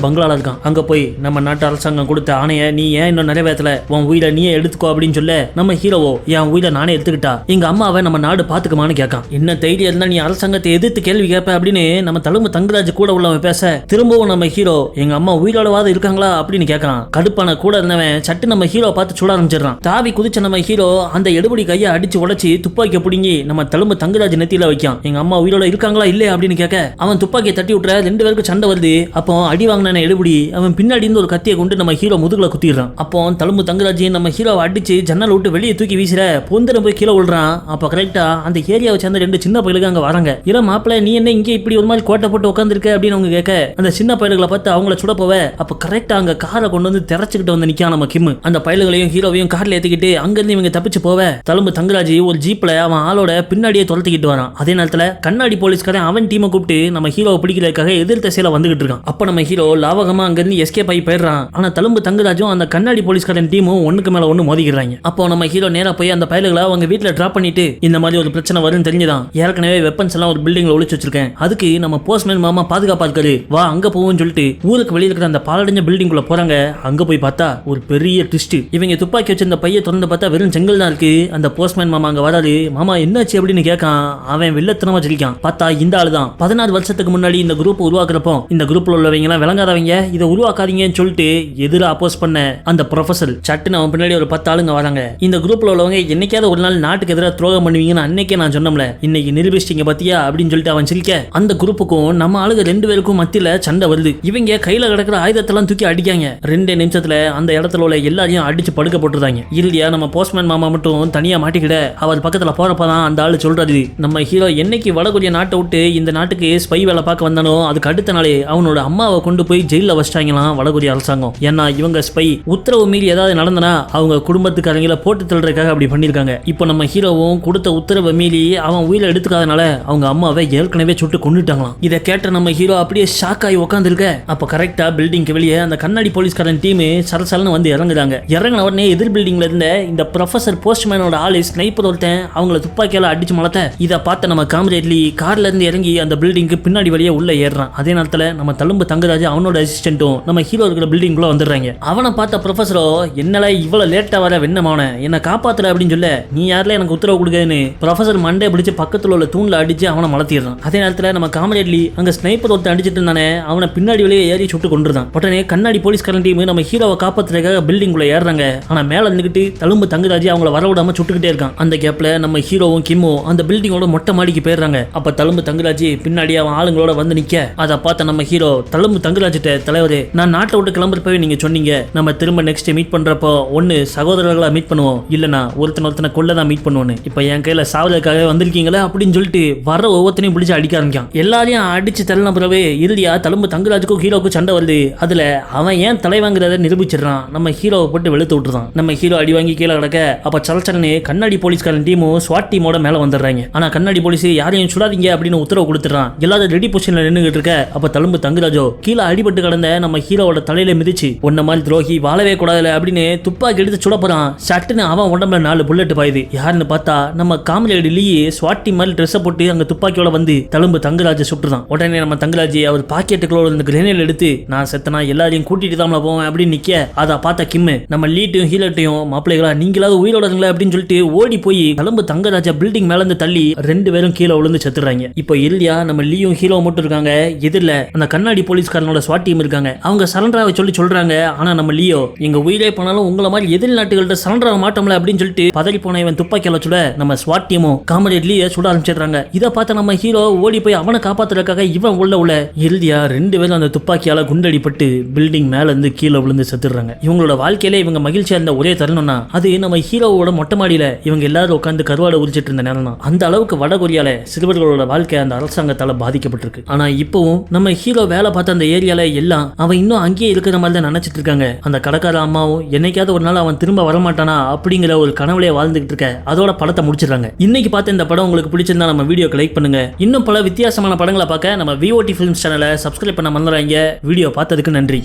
பங்களால இருக்கான். அங்க போய் நம்ம நாட்டு அரசாங்கம் கொடுத்த ஆணைய நீ ஏன் இன்னும் நிறைவேற்றல, உன் உயிரை நீயே எடுத்துக்கோ அப்படின்னு சொல்ல நம்ம ஹீரோவோ என் உயிரை நானே எடுத்துக்கிட்டா எங்க அம்மாவை நம்ம நாடு பாத்துக்குமான்னு கேட்கான். என்ன தைரியம் இருந்தா நீ அரசாங்கத்தை எதிர்த்து கேள்வி கேட்ப அப்படின்னு நம்ம தழும்பு தங்கராஜ் கூட உள்ளவன் பேச திரும்பவும் நம்ம ஹீரோ எங்க அம்மா உயிரோடவாத இருக்காங்களா அப்படின்னு கேட்கறான். கடுப்பான கூட இருந்தவன் சட்டு நம்ம ஹீரோ பார்த்து சுட ஆரம்பிச்சிடறான். தாவி குதிச்ச நம்ம ஹீரோ அந்த எடுபடி கையை அடிச்சு உடைச்சு துப்பாக்கியை பிடுங்கி நம்ம தழும்பு தங்கராஜ் நெத்தியில வைக்கான். எங்க அம்மா உயிரோட இருக்காங்களா இல்லையா அப்படின்னு கேட்க அவன் துப்பாக்கியை தட்டி விட்டுற 2 பேருக்கு சண்டை வருது. அப்போ அடி வாங்கின எடுபடி அவன் பின்னாடி இருந்து ஒரு கத்தியை கொண்டு நம்ம ஹீரோ முதுகுல குத்திடுறான். அப்போ தழும்பு தங்கராஜ் நம்ம ஹீரோவை அடிச்சு ஜன்னல் விட்டு வெளியே தூக்கி வீசுற பொந்தரம் போய் கீழே விழுறான். அப்ப கரெக்டா அந்த ஏரியாவை சேர்ந்த 2 சின்ன பையலுக்கு அங்க வராங்க. இர மாப்பிள்ள நீ என்ன இங்கே இப்படி ஒரு மாதிரி கோட்டை போட்டு உட்காந்துருக்க அப்படின்னு அவங்க கேட்க அந்த சின்ன பயலுகளை பார்த்து அவங்கள சுட போவ அப்ப கரெக்டா அங்க காரை கொண்டு வந்து திறச்சுக்கிட்டு வந்து நிக்கான் நம்ம கிம். அந்த பயலுகளையும் ஹீரோவையும் கார்ல ஏத்திக்கிட்டு அங்கிருந்து இவங்க தப்பிச்சு போவ தழும்பு தங்கராஜ் ஒரு ஜீப்ல அவன் ஆளோட பின்னாடியே துரத்திக்கிட்டு வரான். அதே நேரத்துல கண்ணாடி போலீஸ்காரன் அவன் டீமை கூப்பிட்டு நம்ம ஹீரோவை பிடிக்கிறதுக்காக எதிர் திசையில வந்துகிட்டு இருக்கான். அப்ப நம்ம ஹீரோ லாவகமா அங்கிருந்து எஸ்கேப் ஆகி போயிடுறான். ஆனா தழும்பு தங்கராஜும் அந்த கண்ணாடி போலீஸ்காரன் டீமும் ஒண்ணுக்கு மேல ஒண்ணு மோதிக்கிறாங்க. அப்போ நம்ம ஹீரோ நேரா போய் அந்த பயலுகளை அவங்க வீட்டுல டிராப் பண்ணிட்டு இந்த மாதிரி ஒரு பிரச்சனை வரும்னு தெரிஞ்சுதான் ஏற்கனவே வெப்பன்ஸ் எல்லாம் ஒரு பில்டிங்ல ஒளிச்சு வச்சிருக்கேன், அதுக்கு நம்ம போஸ்ட்மேன் மாமா பாதுகாப்பா இருக்காரு, வா அங்க போவோம்னு சொல்லிட்டு ஊருக்கு வெளியில இருக்கிற அந்த பாலடைஞ்ச பில்டிங் குள்ள போறாங்க. அங்க போய் பார்த்தா ஒரு பெரிய ட்விஸ்ட். இவங்க துப்பாக்கி வச்சிருந்த பைய திறந்து பார்த்தா வெறும் செங்கல் தான் இருக்கு. அந்த போஸ்ட்மேன் மாமா அங்க வராரு. மாமா என்னாச்சு அப்படின்னு கேட்கான். அவன் வில்லத்தனமா வச்சிருக்கான். பார்த்தா இந்த ஆளு தான் 14 வருஷத்துக்கு முன்னாடி இந்த குரூப் உருவாக்குறப்போ இந்த குரூப்ல உள்ளவங்க எல்லாம் விளங்காதவங்க, இதை உருவாக்காதீங்கன்னு சொல்லிட்டு எதிர அப்போஸ் பண்ண அந்த ப்ரொஃபசர் சட்டுன்னு அவன் பின்னாடி ஒரு 10 ஆளுங்க வராங்க. இந்த குரூப்ல உள்ளவங்க என்னைக்காவது ஒரு நாள் நாட்டுக்கு எதிராக துரோகம் பண்ணுவீங்கன்னு அன்னைக்கே நான் சொன்னோம்ல, இன்னைக்கு நிரூபிச்சிட்டீங்க பாத்தியா அப்படின்னு சொல்லிட்டு அவன் சிரிக்க அந்த குரூப்புக்கும் நம்ம ஆளுங்க 2 பேருக்கும் மத்தியில சண்டை வருது. இவங்க கையில கிடக்கிற ஆயுதத்தெல்லாம் தூக்கி அடிக்காங்க. 2 நிமிஷத்துல அந்த இடத்துல உள்ள எல்லாரையும் அடிச்சு படுக்க போட்டுறாங்க. இறுதியா நம்ம போஸ்ட்மேன் மாமா மட்டும் தனியா மாட்டிக்கிட அவர் பக்கத்துல போறப்பதான் அந்த ஆளு சொல்றாரு, நம்ம ஹீரோ என்னைக்கு வடகொரிய நாட்டை விட்டு இந்த நாட்டுக்கு ஸ்பை வேலை பார்க்க வந்தானோ அதுக்கு அடுத்த நாளே அவனோட அம்மாவை கொண்டு போய் ஜெயில வச்சிட்டாங்களாம் வடகொரிய அரசாங்கம். ஏன்னா இவங்க ஸ்பை உத்தரவு மீறி ஏதாவது நடந்தனா அவங்க குடும்பத்துக்காரங்கள போட்டு தள்ளுறதுக்காக அப்படி பண்ணிருக்காங்க. இப்போ நம்ம ஹீரோவும் கொடுத்த உத்தரவை மீறி அவன் உயிரை எடுத்துக்காதனால அவங்க அம்மாவை ஏற்கனவே சுட்டு கொண்டுட்டாங்களாம். இதை கேட்ட நம்ம ஹீரோ அப்படியே ஷாக் ஆகி உட்காந்துருக்க. அப்ப கரெக்டா பில்டிங்க்கு வெளியே அந்த கண்ணாடி போலீஸ்காரன் டீம் சரசலன்னு வந்து இறங்குறாங்க. இறங்கின உடனே எதிர் பில்டிங்ல இருந்த இந்த ப்ரொஃபசர் போஸ்ட்மேனோட ஆளு ஸ்னைப்பர் ஒருத்தன் அவங்கள துப்பாக்கியால அடிச்சு மலத்த. இதை பார்த்த நம்ம காம்ரேட்லி கார்ல இருந்து இறங்கி அந்த பில்டிங்க்கு பின்னாடி வழியே உள்ள ஏறான். அதே நேரத்துல நம்ம தழும்பு தங்கராஜ் அவனோட அசிஸ்டன்ட்டும் நம்ம ஹீரோ இருக்கிற பில்டிங்குள்ள வந்துடுறாங்க. அவனை பார்த்த ப்ரொஃபசரோ என்னல இவ்வளவு லேட்டா வர வெண்ணமான என்ன காப்பாத்துற அப்படின்னு சொல்ல நீ யாரில் எனக்கு உத்தரவு கொடுக்குதுன்னு ப்ரொஃபசர் மண்டே பிடிச்சு பக்கத்துல உள்ள தூண்ல அடிச்சு அவனை மலத்திடுறான். அதே நேரத்துல நம்ம காம்ரேட்லி அங்க ஸ்னைப்பர் ஒருத்தன் அடிச்சிட்டு இருந்தானே அவனை பின்னாடி வழியே ஏறி சுட்டு கொண்டுதான். உடனே கண்ணாடி போலீஸ்காரன் டீம் நம்ம ஹீரோவை காப்பாத்துறதுக்காக பில்டிங் உள்ள ஏறாங்க. ஆனா மேல இருந்துகிட்டு தழும்பு தங்கராஜ் அவங்கள வர விடாம சுட்டுக்கிட்டே இருக்கான். அந்த கேப்ல நம்ம ஹீரோவும் கிம்மும் அந்த பில்டிங்கோட மொட்டை மாடிக்கு போயிடுறாங்க. அப்ப தழும்பு தங்கராஜ் பின்னாடி அவன் ஆளுங்களோட வந்து நிக்க அதை பார்த்த நம்ம ஹீரோ தழும்பு தங்கராஜிட்ட தலைவரே நான் நாட்டை விட்டு கிளம்புறப்பவே நீங்க சொன்னீங்க நம்ம திரும்ப நெக்ஸ்ட் மீட் பண்றப்போ ஒன்னு சகோதரர்களா மீட் பண்ணுவோம் இல்லனா ஒருத்தனை கொல்லதான் மீட் பண்ணுவோன்னு. இப்ப என் கையில சாவதற்காக வந்திருக்கீங்களா அப்படின்னு சொல்லிட்டு வர ஒவ்வொருத்தனையும் பிடிச்சு அடிக்க ஆரம்பிக்கான். எல்லாரையும் அடிச்சு தள்ளின பிறவே இறுதியா தழும்பு தங்கராஜுக்கும் ஹீரோக்கும் சண்டை வருது. அதுல அவன் ஏன் தலைவாங்கிறத நிரூபிச்சிடறான். நம்ம ஹீரோவை போட்டு வெளுத்து விட்டுறான். நம்ம ஹீரோ அடி வாங்கி கீழே கிடக்க அப்ப சலச்சலன்னு கண்ணாடி போலீஸ்காரன் டீமும் ஸ்வாட் டீமோட மேல வந்துடுறாங்க. ஆனா கண்ணாடி போலீஸ் யாரையும் சுடாதீங்க அப்படின்னு உத்தரவு கொடுத்துறான். எல்லாரும் ரெடி பொசிஷன்ல நின்னுகிட்டு இருக்க அப்ப தழும்பு தங்கராஜோ கீழே அடிபட்டு கடந்த நம்ம ஹீரோவோட தலையில மிதிச்சு ஒன்ன மாதிரி துரோகி வாழவே கூடாதுல அப்படின்னு துப்பாக்கி எடுத்து சுட போறான். சட்டுன்னு அவன் உடம்புல 4 புல்லட் பாயுது. யாருன்னு பார்த்தா நம்ம காமெடி லீ ஸ்வாட் டீம் மாதிரி ட்ரெஸ் போட்டு அங்க துப்பாக்கியோட வந்து தழும்பு தங்கராஜ சுட்டுறான். உடனே நம்ம தங்கராஜ் அவர் பாக்கெட்டுக்குள்ள இருந்த கிரேனேட் எடுத்து நான் செத்தனா எல்லாரையும் கூட்டிட்டு தான் போவேன் அப்படின்னு நிக்க அதை பார்த்த கிம்மு நம்ம லீட்டையும் ஹீலட்டையும் மாப்பிள்ளைகளா நீங்களாவது உயிரோட இருங்களா அப்படின்னு சொல்லிட்டு ஓடி போய் தழும்பு தங்கராஜா பில்டிங் மேல இருந்து தள்ளி 2 பேரும் கீழே விழுந்து செத்துறாங்க. இப்போ இறுதியா நம்ம லீயும் ஹீரோ மட்டும் இருக்காங்க. எதிரில் அந்த கண்ணாடி போலீஸ்காரனோட ஸ்வாட் டீம் இருக்காங்க. அவங்க சரண்டராவை சொல்றாங்க. ஆனா நம்ம லியோ எங்க உயிரே போனாலும் உங்களை மாதிரி எதிரி நாட்டுகள்கிட்ட சரண்டராக மாட்டோம்ல அப்படின்னு சொல்லிட்டு பதறி போன இவன் துப்பாக்கியால சுட நம்ம ஸ்வாட் டீமும் காமெடி லீயை சுட ஆரம்பிச்சிடுறாங்க. இதை பார்த்த நம்ம ஹீரோ ஓடி போய் அவனை காப்பாத்துறதுக்காக இவன் உள்ள இறுதியா 2 பேரும் அந்த துப்பாக்கியால குண்டடிப்பட்டு பில்டிங் மேல இருந்து கீழே விழுந்து செத்துறாங்க. இவங்களோட வாழ்க்கையில இவங்க மகிழ்ச்சியா இருந்த ஒரே தருணம்னா அது நம்ம ஹீரோவோட மொட்டை மாடியில இவங்க எல்லாரும் உட்காந்து கருவாடை உரிச்சிட்டு இருந்த நேரம் தான். அந்த அளவுக்கு வடகொரியால சிறுவர்களோட வாழ்க்கை அந்த அரசாங்கத்தால பாதிக்கப்பட்டிருக்கு. ஆனா இப்பவும் நம்ம ஹீரோ வேலை பார்த்த அந்த ஏரியால எல்லாம் அவன் இன்னும் அங்கேயே இருக்கிற மாதிரி தான் நினைச்சிட்டு இருக்காங்க. அந்த கடைக்கார அம்மாவும் என்னைக்காவது ஒரு நாள் அவன் திரும்ப வரமாட்டானா அப்படிங்கிற ஒரு கனவுலையே வாழ்ந்துகிட்டு இருக்க அதோட படத்தை முடிச்சிடறாங்க. இன்னைக்கு பார்த்த இந்த படம் உங்களுக்கு பிடிச்சிருந்தா நம்ம வீடியோக்கு லைக் பண்ணுங்க. இன்னும் பல வித்தியாசமான படங்களை பார்க்க நம்ம VOT Films சேனலை சப்ஸ்கிரைப் பண்ண மறந்துடாதீங்க. வீடியோ பார்த்ததுக்கு நன்றி.